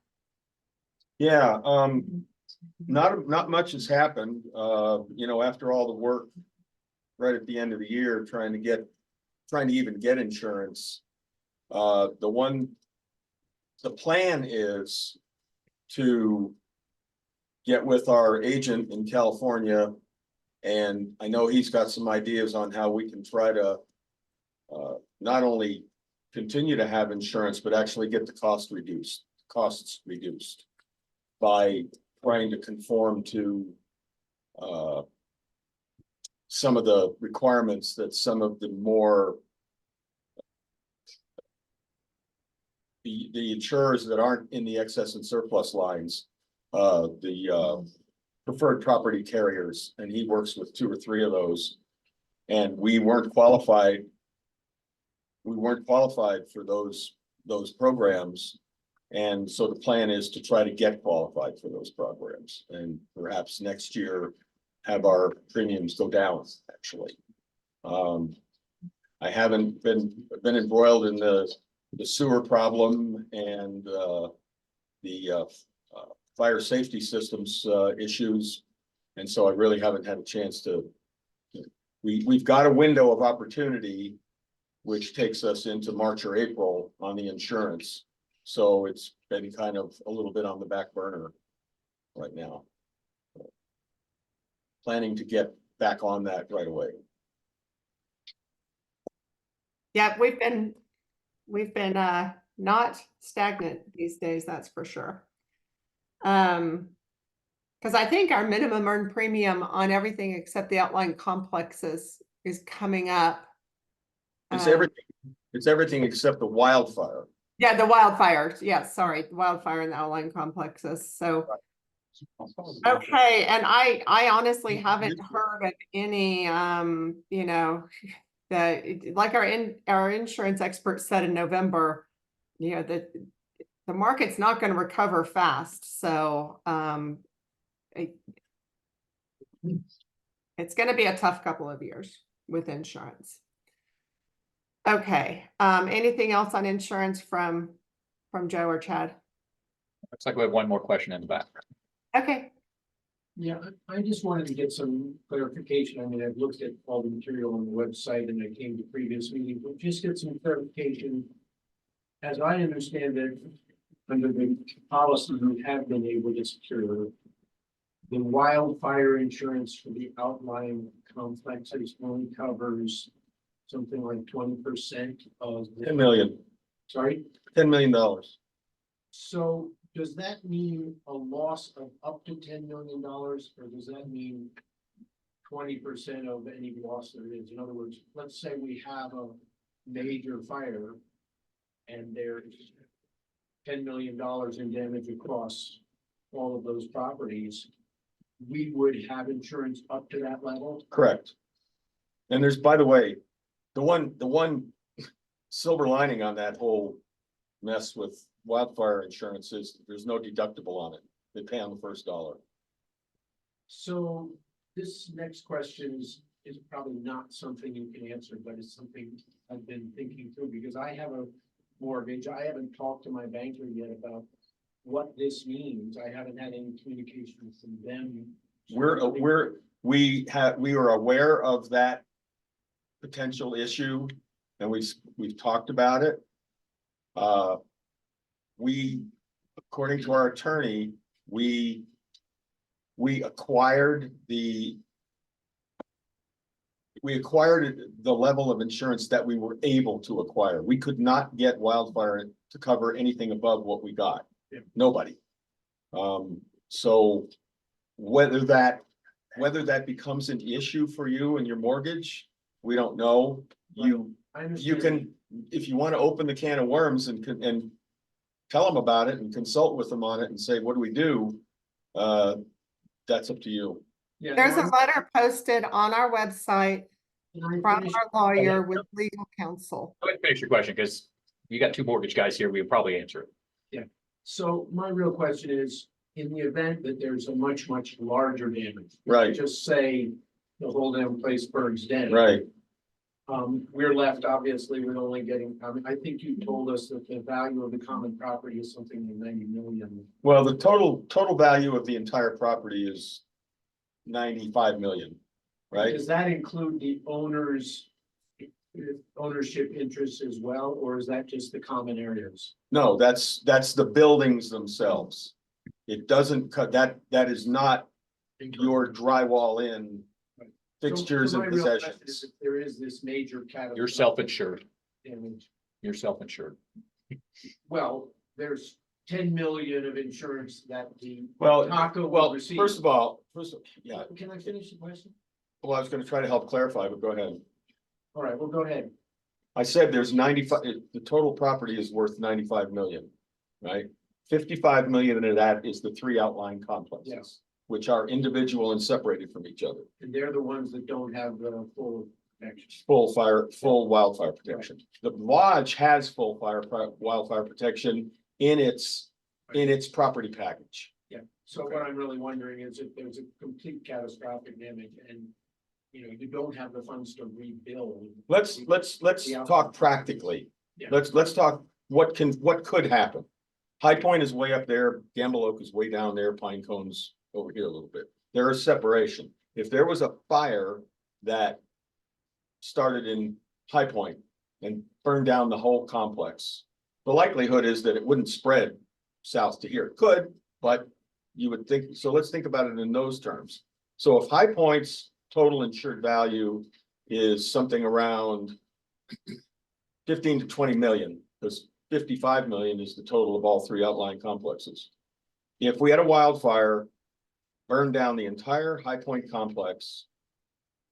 Yeah, not much has happened, you know, after all the work right at the end of the year, trying to even get insurance. The plan is to get with our agent in California, and I know he's got some ideas on how we can try to not only continue to have insurance, but actually get the costs reduced by trying to conform to some of the requirements that some of the more the insurers that aren't in the excess and surplus lines, the preferred property carriers, and he works with 2 or 3 of those. And we weren't qualified. We weren't qualified for those programs. And so the plan is to try to get qualified for those programs and perhaps next year have our premiums go down, actually. I haven't been embroiled in the sewer problem and the fire safety systems issues. And so I really haven't had a chance to, we've got a window of opportunity, which takes us into March or April on the insurance. So it's been kind of a little bit on the back burner right now. Planning to get back on that right away. Yeah, we've been not stagnant these days, that's for sure. Because I think our minimum earned premium on everything except the outlying complexes is coming up. It's everything except the wildfire. Yeah, the wildfires. Yes, sorry, the wildfire and the outlying complexes. So, okay, and I honestly haven't heard of any, you know, like our insurance expert said in November, you know, that the market's not going to recover fast. So, it's going to be a tough couple of years with insurance. Okay, anything else on insurance from Joe or Chad? Looks like we have one more question in the back. Okay. Yeah, I just wanted to get some clarification. I mean, I've looked at all the material on the website and I came to previous meetings, but just get some clarification. As I understand it, under the policy we have been able to secure, the wildfire insurance for the outlying complexes only covers something like 20% of the. 10 million, Sorry? $10 million. So does that mean a loss of up to $10 million, or does that mean 20% of any loss there is? In other words, let's say we have a major fire and there's $10 million in damage across all of those properties. We would have insurance up to that level? Correct. And there's, by the way, the one silver lining on that whole mess with wildfire insurance is there's no deductible on it. They pay on the first dollar. So this next question is probably not something you can answer, but it's something I've been thinking through because I have a mortgage. I haven't talked to my banker yet about what this means. I haven't had any communication from them. We are aware of that potential issue and we've talked about it. According to our attorney, we acquired the level of insurance that we were able to acquire. We could not get wildfire to cover anything above what we got. Yeah. Nobody. So whether that becomes an issue for you and your mortgage, we don't know. I you understand. can, if you want to open the can of worms and tell them about it and consult with them on it and say, what do we do? That's up to you. Yeah, There's no, a letter posted on our website can I from finish? our lawyer with legal counsel. Go ahead and finish your question, because you got two mortgage guys here, we'll probably answer it. So my real question is, in the event that there's a much, much larger damage. Right. Just say the whole damn place burns down. Right. We're left obviously with only getting, I think you told us that the value of the common property is something like 90 million. Well, the total value of the entire property is 95 million, right? Does that include the owner's ownership interests as well, or is that just the common areas? No, that's the buildings themselves. It doesn't cut, that is not your drywall in fixtures So and my real question is, possessions. if there is this major catastrophe. You're self-insured, damage, you're self-insured. well, there's 10 million of insurance that the Well, Taco will well, receive. first of all, yeah, Can I finish the question? well, I was gonna try to help clarify, but go ahead. All right, well, go ahead. I said there's 95, the total property is worth 95 million, right? 55 million of that is the three outlying complexes. Yes. Which are individual and separated from each other. And they're the ones that don't have the full protection. Full wildfire protection. The lodge has full wildfire protection in its property package. Yeah, so what I'm really wondering is if there's a complete catastrophic damage and, you don't have the funds to rebuild. Let's talk practically. Yeah. Let's talk what could happen. High Point is way up there, Gamble Oak is way down there, Pine Cone's over here a little bit. There is separation. If there was a fire that started in High Point and burned down the whole complex, the likelihood is that it wouldn't spread south to here. It could, but you would think, so let's think about it in those terms. So if High Point's total insured value is something around 15 to 20 million, because 55 million is the total of all three outlying complexes. If we had a wildfire burn down the entire High Point complex,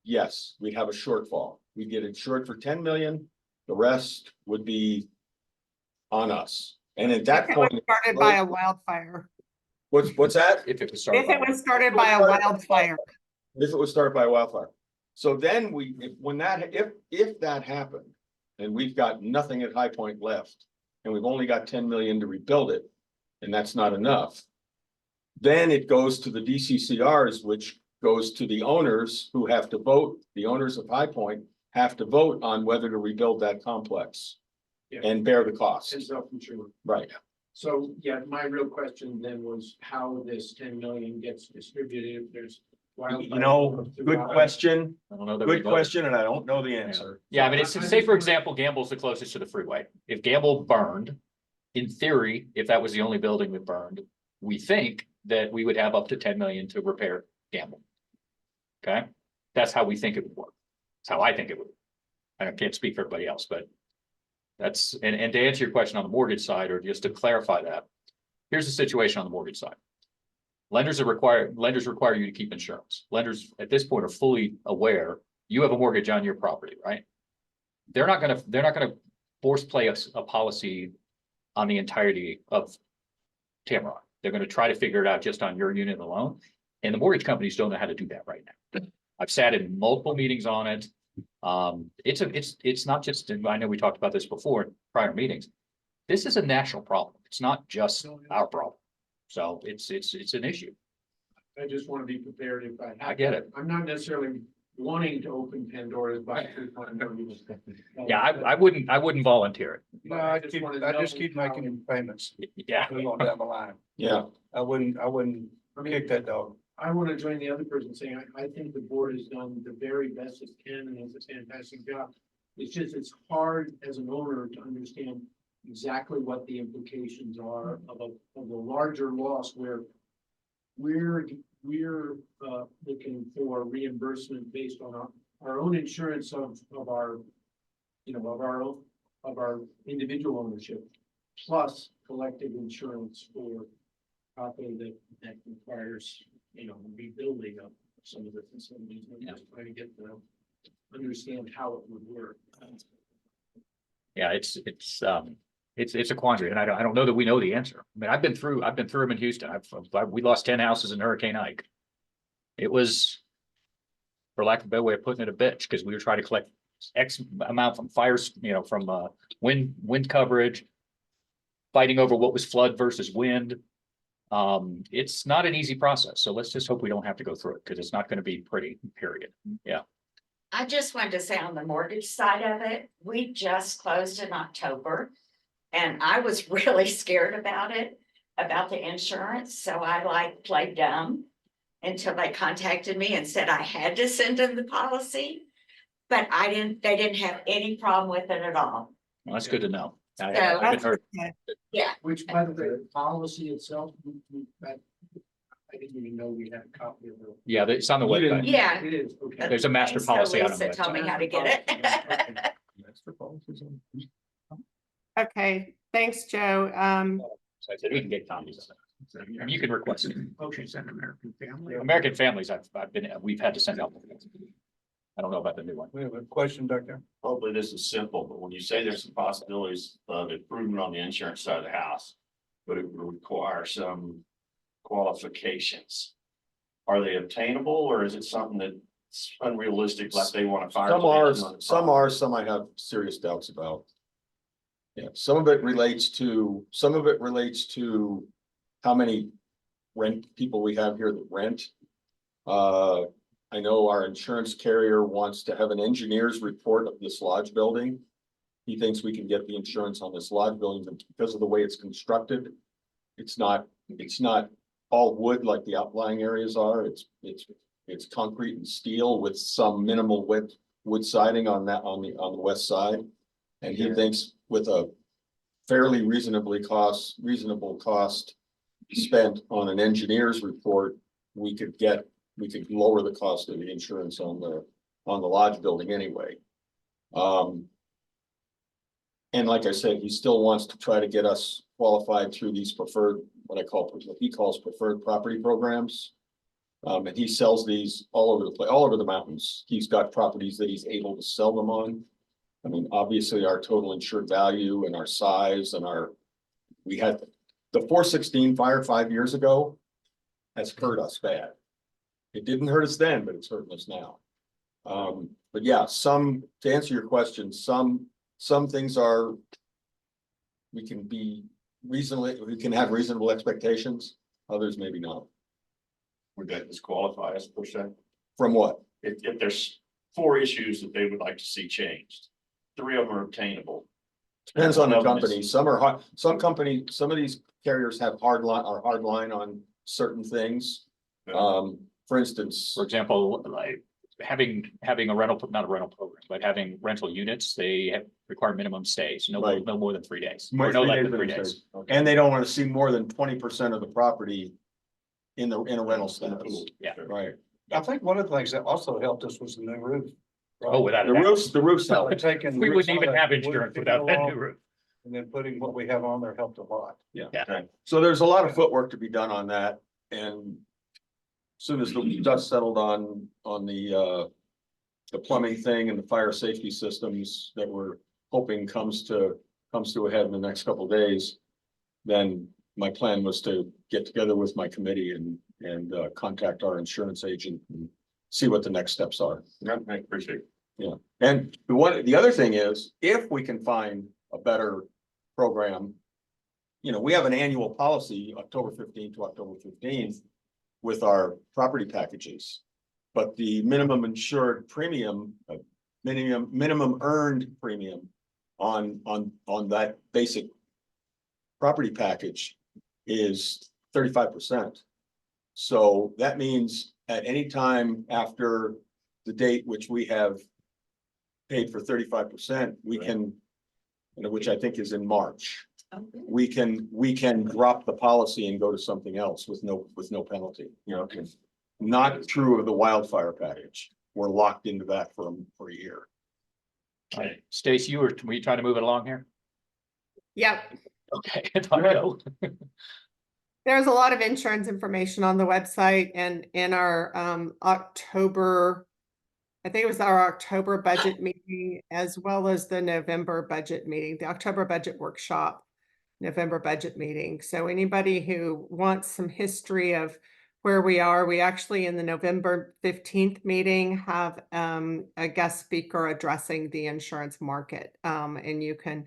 yes, we'd have a shortfall. We'd get insured for 10 million. The rest would be on us. And at that If it was point, started by a wildfire. what's that? If it was If it was started by a wildfire. If it was started by a wildfire. So then if that happened, and we've got nothing at High Point left, and we've only got 10 million to rebuild it, and that's not enough. Then it goes to the DCCRs, which goes to the owners who have to vote. The owners of High Point have to vote on whether to rebuild that complex Yeah. and bear the cost. And self-insured. Right. So, yeah, my real question then was how this 10 million gets distributed, if there's. You know, good question, I don't know that we good know. question, and I don't know the answer. Yeah, I mean, it's, I say just for wanna- example, Gamble's the closest to the freeway. If Gamble burned, in theory, if that was the only building that burned, we think that we would have up to 10 million to repair Gamble. Okay, that's how we think it would work. That's how I think it would. I can't speak for everybody else, but that's, and to answer your question on the mortgage side, or just to clarify that, here's the situation on the mortgage side. Lenders require you to keep insurance. Lenders at this point are fully aware you have a mortgage on your property, right? They're not gonna force play a policy on the entirety of Tamarack. They're gonna try to figure it out just on your unit alone. And the mortgage companies don't know how to do that right now. I've sat in multiple meetings on it. It's not just, I know we talked about this before in prior meetings. This is a national problem. It's not just our problem. So it's an issue. I just want to be prepared if I have. I get it. I'm not necessarily wanting to open Pandora's box. Yeah, I wouldn't volunteer it. No, I just keep making payments. Yeah. Down the line. Yeah, I wouldn't kick that dog. I want to join the other person saying, I think the board has done the very best it can and it's a fantastic job. It's just, it's hard as an owner to understand exactly what the implications are of a larger loss where we're looking for reimbursement based on our own insurance of our, of our individual ownership, plus collective insurance for property that requires, rebuilding of some of the facilities. I'm just trying to get to understand how it would work. Yeah, it's a quandary, and I don't know that we know the answer. I mean, I've been through them in Houston. We lost 10 houses in Hurricane Ike. It was, for lack of a better way of putting it, a bitch, because we were trying to collect X amount from fires, from wind coverage, fighting over what was flood versus wind. It's not an easy process, so let's just hope we don't have to go through it, because it's not going to be pretty, period. Yeah. I just wanted to say on the mortgage side of it, we just closed in October. And I was really scared about it, about the insurance, so I played dumb until they contacted me and said I had to send them the policy. But they didn't have any problem with it at all. Well, that's good to know. I So- haven't heard. Yeah, Which, by the way, the policy itself, I didn't even know we had a copy of it. Yeah, it's on the You didn't- website. yeah. It is, okay. There's a master So policy out on the Lisa told me website. how to get it. Okay, thanks, Joe. So I said, we can get copies. I mean, you can request it. Okay, send American Family. American Families, we've had to send out. I don't know about the new one. We have a question, Doctor. Hopefully this is simple, but when you say there's some possibilities of improvement on the insurance side of the house, but it would require some qualifications. Are they obtainable, or is it something that's unrealistic, like they want to fire? Some I have serious doubts about. Yeah, some of it relates to how many rent people we have here that rent. I know our insurance carrier wants to have an engineer's report of this lodge building. He thinks we can get the insurance on this lodge building, but because of the way it's constructed, it's not all wood like the outlying areas are. It's concrete and steel with some minimal wood siding on the west side. And he thinks with a fairly reasonable cost spent on an engineer's report, we could lower the cost of the insurance on the lodge building anyway. And like I said, he still wants to try to get us qualified through these what he calls preferred property programs. And he sells these all over the mountains. He's got properties that he's able to sell them on. I mean, obviously our total insured value and our size and we had the 416 fire 5 years ago has hurt us bad. It didn't hurt us then, but it's hurting us now. But yeah, to answer your question, some things we can have reasonable expectations, others maybe not. Would that disqualify us per se? From what? If there's 4 issues that they would like to see changed, 3 of them are obtainable. Depends on the One of them company. is- Some of these carriers have hard line on certain things. For instance, For example, like having a rental, not a rental program, but having rental units, they require minimum stays, Right. no more than 3 days. More Or no 3 less days than 3 than days. and they don't want to see more than 20% of the property in a rental status. Yeah. Right. I think one of the things that also helped us was the new roof. Oh, without a The doubt. roofs So help. taking. We wouldn't some of even that have wood insurance picking without that along, new roof. And then putting what we have on there helped a lot. Yeah. Yeah. So there's a lot of footwork to be done on that, and as soon as the dust settled on the plumbing thing and the fire safety systems that we're hoping comes to a head in the next couple of days, then my plan was to get together with my committee and contact our insurance agent and see what the next steps are. I appreciate it. Yeah, and the other thing is, if we can find a better program, we have an annual policy, October 15th to October 15th, with our property packages. But the minimum insured premium, minimum earned premium on that basic property package is 35%. So that means at any time after the date which we have paid for 35%, we can, which I think is in March, we can drop the policy and go to something else with no penalty. Okay. Not true of the wildfire package. We're locked into that for a year. Okay, Stacy, were you trying to move it along here? Yep. Okay. I know. There's a lot of insurance information on the website and in our October I think it was our October budget meeting as well as the November budget meeting, the October budget workshop, November budget meeting. So anybody who wants some history of where we are, we actually in the November 15th meeting have a guest speaker addressing the insurance market. And you can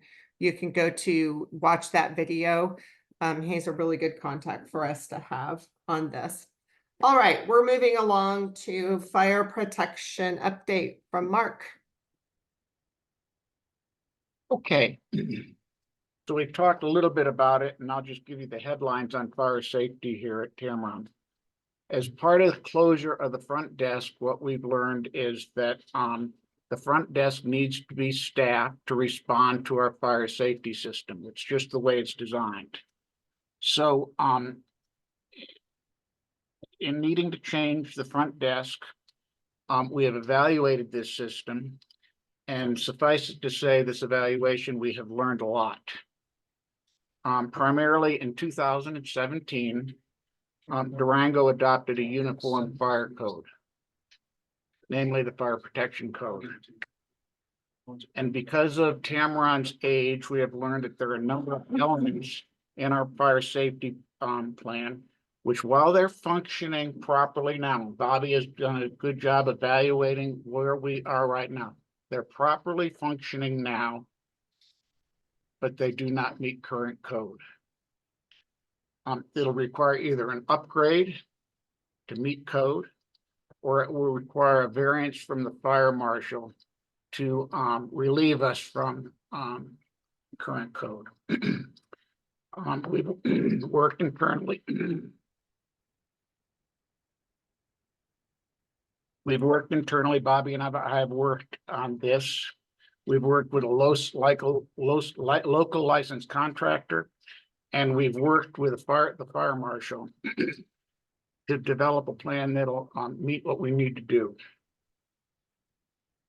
go to watch that video. He's a really good contact for us to have on this. All right, we're moving along to fire protection update from Mark. Okay. So we've talked a little bit about it, and I'll just give you the headlines on fire safety here at Tamron. As part of the closure of the front desk, what we've learned is that the front desk needs to be staffed to respond to our fire safety system. It's just the way it's designed. So in needing to change the front desk, we have evaluated this system, and suffice it to say, this evaluation, we have learned a lot. Primarily in 2017, Durango adopted a uniform fire code, namely the fire protection code. And because of Tamron's age, we have learned that there are a number of elements in our fire safety plan, which while they're functioning properly now, Bobby has done a good job evaluating where we are right now. They're properly functioning now, but they do not meet current code. It'll require either an upgrade to meet code, or it will require a variance from the fire marshal to relieve us from current code. We've worked internally. We've worked internally, Bobby and I have worked on this. We've worked with a local licensed contractor, and we've worked with the fire marshal to develop a plan that'll meet what we need to do.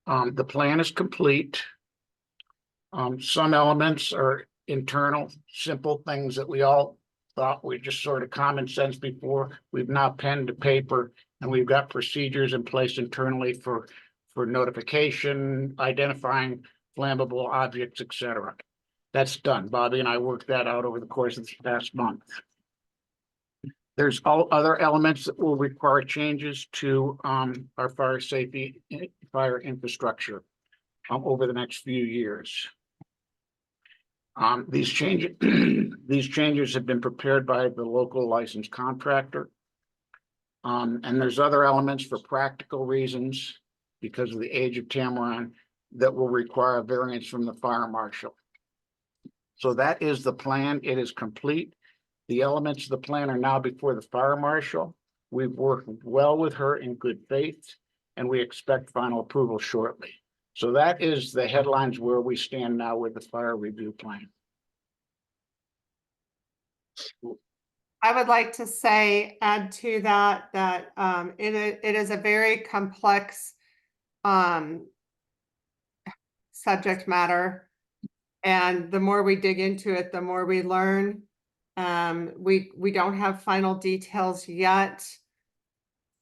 The plan is complete. Some elements are internal, simple things that we all thought were just sort of common sense before. We've now penned to paper, and we've got procedures in place internally for notification, identifying flammable objects, etc. That's done. Bobby and I worked that out over the course of this past month. There's all other elements that will require changes to our fire safety, fire infrastructure over the next few years. These changes have been prepared by the local licensed contractor. And there's other elements for practical reasons because of the age of Tamron that will require a variance from the fire marshal. So that is the plan. It is complete. The elements of the plan are now before the fire marshal. We've worked well with her in good faith, and we expect final approval shortly. So that is the headlines where we stand now with the fire review plan. I would like to say, add to that, that it is a very complex subject matter. And the more we dig into it, the more we learn. We don't have final details yet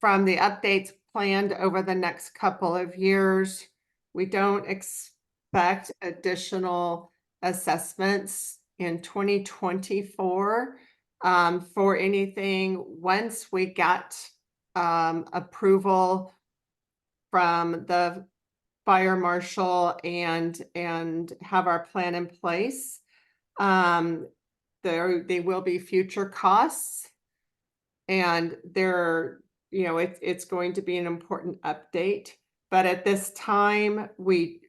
from the updates planned over the next couple of years. We don't expect additional assessments in 2024 for anything once we got approval from the fire marshal and have our plan in place. There will be future costs, and it's going to be an important update. But at this time, we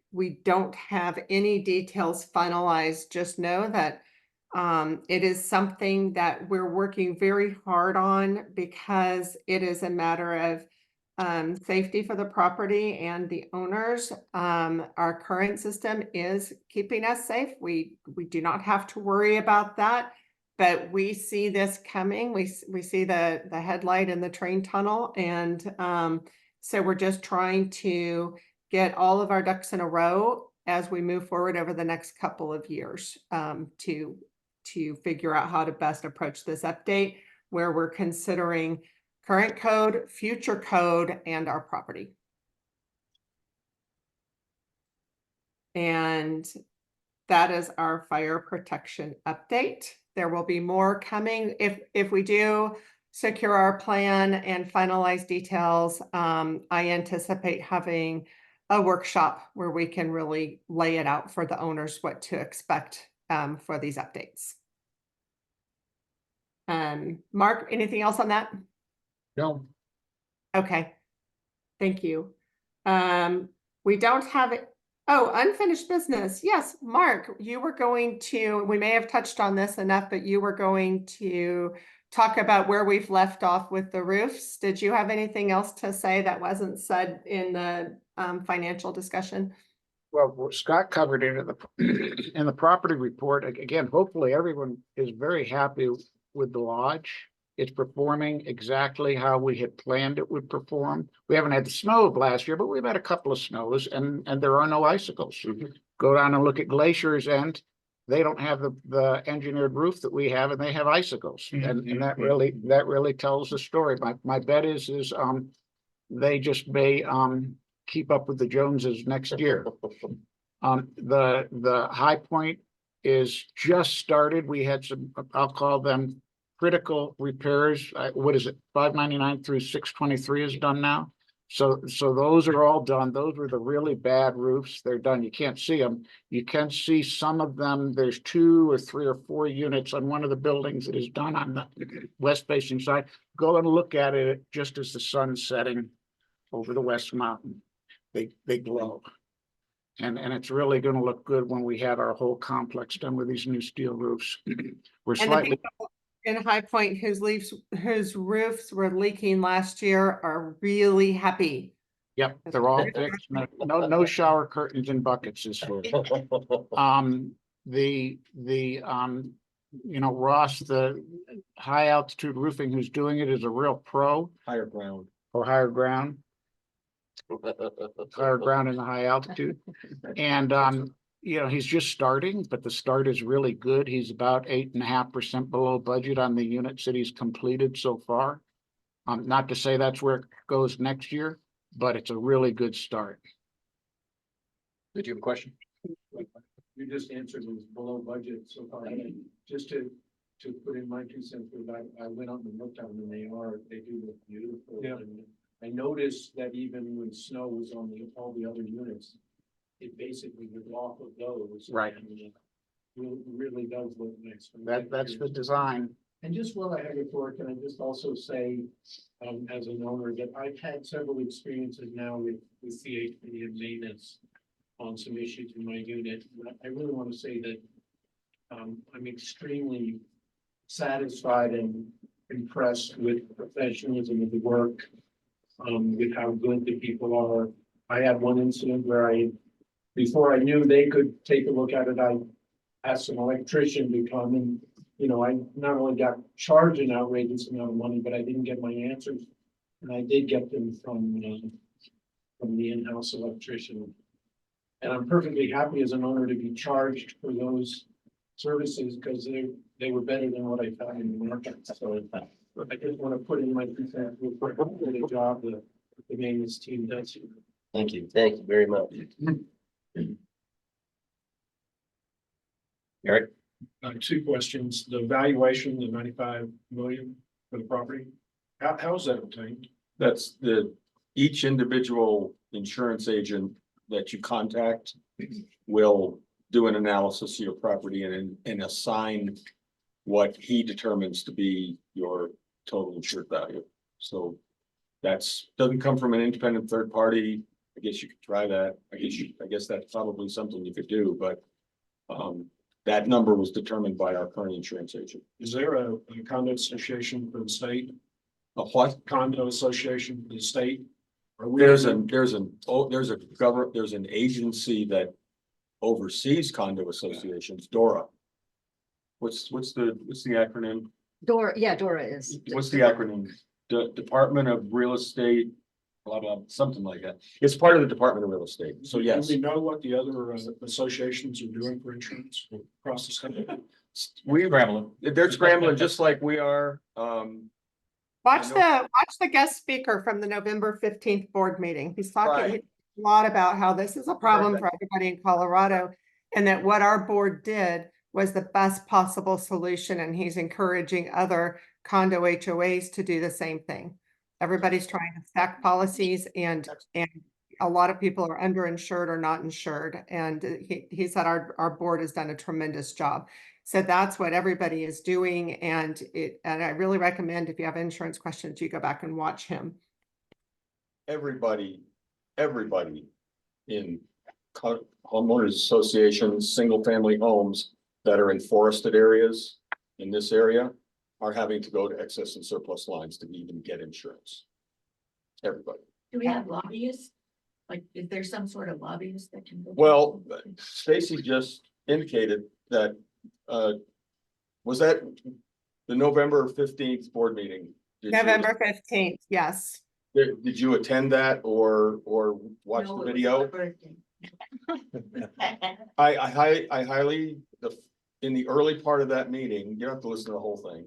don't have any details finalized. Just know that it is something that we're working very hard on because it is a matter of safety for the property and the owners. Our current system is keeping us safe. We do not have to worry about that, but we see this coming. We see the headlight in the train tunnel, and so we're just trying to get all of our ducks in a row as we move forward over the next couple of years to figure out how to best approach this update, where we're considering current code, future code, and our property. And that is our fire protection update. There will be more coming if we do secure our plan and finalize details. I anticipate having a workshop where we can really lay it out for the owners what to expect for these updates. Mark, anything else on that? No, Okay. Thank you. We don't have it. Oh, unfinished business. Yes, Mark, you were going to, we may have touched on this enough, but you were going to talk about where we've left off with the roofs. Did you have anything else to say that wasn't said in the financial discussion? well, what Scott covered it in the property report. Again, hopefully everyone is very happy with the lodge. It's performing exactly how we had planned it would perform. We haven't had the snow of last year, but we've had a couple of snows and there are no icicles. Go down and look at Glacier's End. They don't have the engineered roof that we have, and they have icicles. And that really tells the story. My bet is they just may keep up with the Joneses next year. The High Point is just started. We had some, I'll call them critical repairs. What is it? 599 through 623 is done now. So those are all done. Those were the really bad roofs. They're done. You can't see them. You can see some of them. There's 2 or 3 or 4 units on one of the buildings that is done on the west facing side. Go and look at it just as the sun's setting over the West Mountain. They glow. And it's really going to look good when we have our whole complex done with these new steel roofs. We're And the slightly. people in High Point whose roofs were leaking last year are really happy. Yep, they're all fixed. No shower curtains and buckets this year. Ross, the high altitude roofing who's doing it is a real pro. Higher ground. Or higher ground in the high altitude. And, he's just starting, but the start is really good. He's about 8.5% below budget on the units that he's completed so far. Not to say that's where it goes next year, but it's a really good start. Did you have a question? You just answered it was below budget so far. Just to put in my 2 cents, I went up and looked at them and they do look beautiful. Yeah. And I noticed that even when snow was on all the other units, it basically was off of those. Right. And it really does look nice. That's the design. And just while I have it for, can I just also say, as an owner, that I've had several experiences now with CHP and maintenance on some issues in my unit. I really want to say that I'm extremely satisfied and impressed with the professionalism of the work, with how good the people are. I had one incident where before I knew they could take a look at it, I asked an electrician to come and, I not only got charged an outrageous amount of money, but I didn't get my answers. And I did get them from the in-house electrician. And I'm perfectly happy as an owner to be charged for those services because they were better than what I found in the market. So I just want to put in my 2 cents for the job that the maintenance team does here. Thank you very much. Eric? 2 questions. The valuation, the 95 million for the property, how is that obtained? That's each individual insurance agent that you contact will do an analysis of your property and assign what he determines to be your total insured value. So doesn't come from an independent third party. I guess you could try that. I guess that's probably something you could do, but that number was determined by our current insurance agent. Is there a condo association for the state? A what? Condo association for the state? There's an agency that oversees condo associations, DORA. What's the acronym? Dora is. What's the acronym? Department of Real Estate, blah, blah, something like that. It's part of the Department of Real Estate. So yes. Do we know what the other associations are doing for insurance across the country? They're scrambling just like we are. Watch the guest speaker from the November 15th board meeting. He's talking, Right. lot about how this is a problem for everybody in Colorado, and that what our board did was the best possible solution, and he's encouraging other condo HOAs to do the same thing. Everybody's trying to stack policies, and a lot of people are underinsured or not insured, and he said our board has done a tremendous job. So that's what everybody is doing, and I really recommend, if you have insurance questions, you go back and watch him. Everybody in homeowners associations, single family homes that are in forested areas in this area are having to go to excess and surplus lines to even get insurance. Everybody. Do we have lobbyists? Like, is there some sort of lobbyist that can? Well, Stacy just indicated that, was that the November 15th board meeting? November 15th, yes. Did you attend that or watch No, the it was video? my birthday. I highly, in the early part of that meeting, you don't have to listen to the whole thing.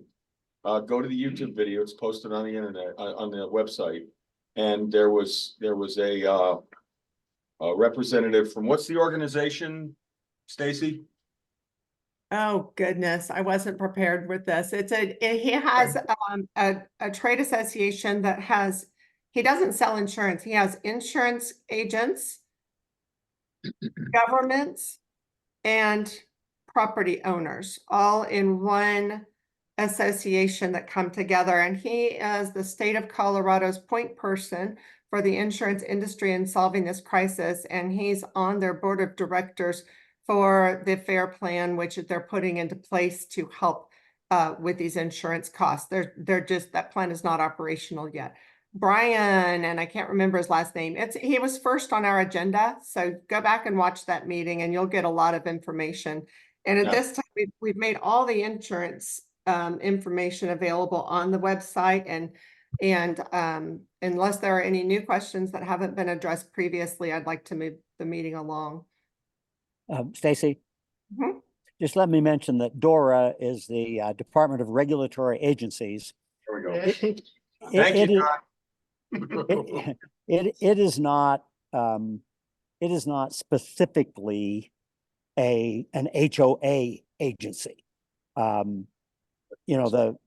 Go to the YouTube video, it's posted on the internet, on the website. And there was a representative from, what's the organization, Stacy? Oh, goodness, I wasn't prepared with this. He has a trade association that he doesn't sell insurance. He has insurance agents, governments, and property owners all in one association that come together. And he is the state of Colorado's point person for the insurance industry in solving this crisis. And he's on their board of directors for the FAIR plan, which they're putting into place to help with these insurance costs. That plan is not operational yet. Brian, and I can't remember his last name. He was first on our agenda. So go back and watch that meeting and you'll get a lot of information. And at this time, we've made all the insurance information available on the website, and unless there are any new questions that haven't been addressed previously, I'd like to move the meeting along. Stacy, Mhm. just let me mention that DORA is the Department of Regulatory Agencies. There we go. It- Thank it you, is- Doc. It is not specifically an HOA agency. The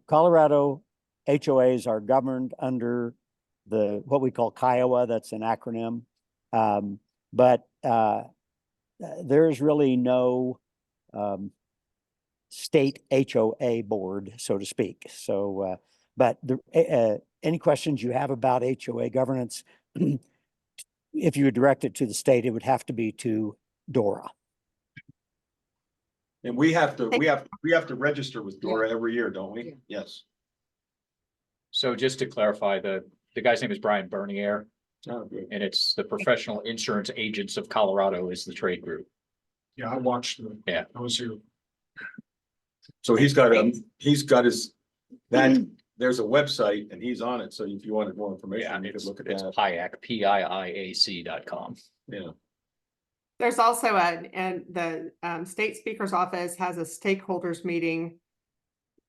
Colorado HOAs are governed under what we call Kiowa. That's an acronym. But there's really no state HOA board, so to speak. So, but any questions you have about HOA governance, if you would direct it to the state, it would have to be to DORA. And we have to register with DORA every year, don't we? Yes. So just to clarify, the guy's name is Brian Bernier, Oh, good. and it's the Professional Insurance Agents of Colorado is the trade group. Yeah, I watched it. Yeah. I was here. So he's got there's a website and he's on it. So if you wanted more information, you could look at It's that. PIAC, PIIAC.com. Yeah. There's also the state speaker's office has a stakeholders meeting.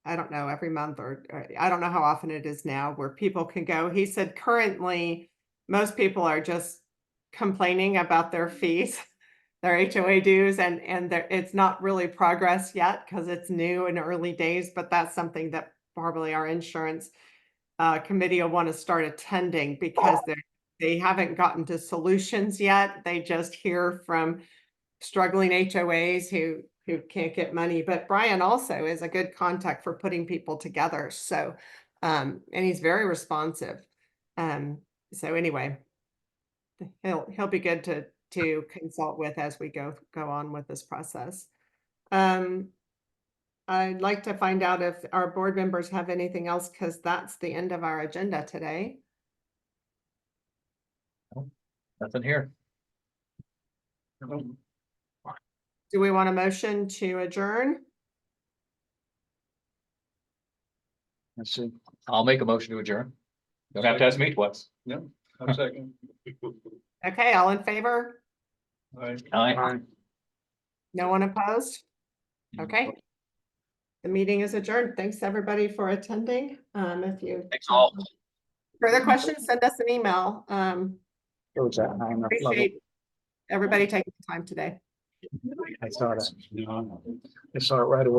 I don't know, every month or I don't know how often it is now, where people can go. He said currently most people are just complaining about their fees, their HOA dues, and it's not really progress yet because it's new and early days, but that's something that probably our insurance committee will want to start attending, because they haven't gotten to solutions yet. They just hear from struggling HOAs who can't get money. But Brian also is a good contact for putting people together. So, and he's very responsive. So anyway, he'll be good to consult with as we go on with this process. I'd like to find out if our board members have anything else, because that's the end of our agenda today. Nothing here. Do we want a motion to adjourn? Let's see. I'll make a motion to adjourn. Don't have to ask me twice. No, I'm second. Okay, all in favor? Aye. No one opposed? Okay. The meeting is adjourned. Thanks, everybody, for attending. If you Thanks all. further questions, send us an email. It was at high enough level. Appreciate everybody taking the time today. I saw that. I saw it right away.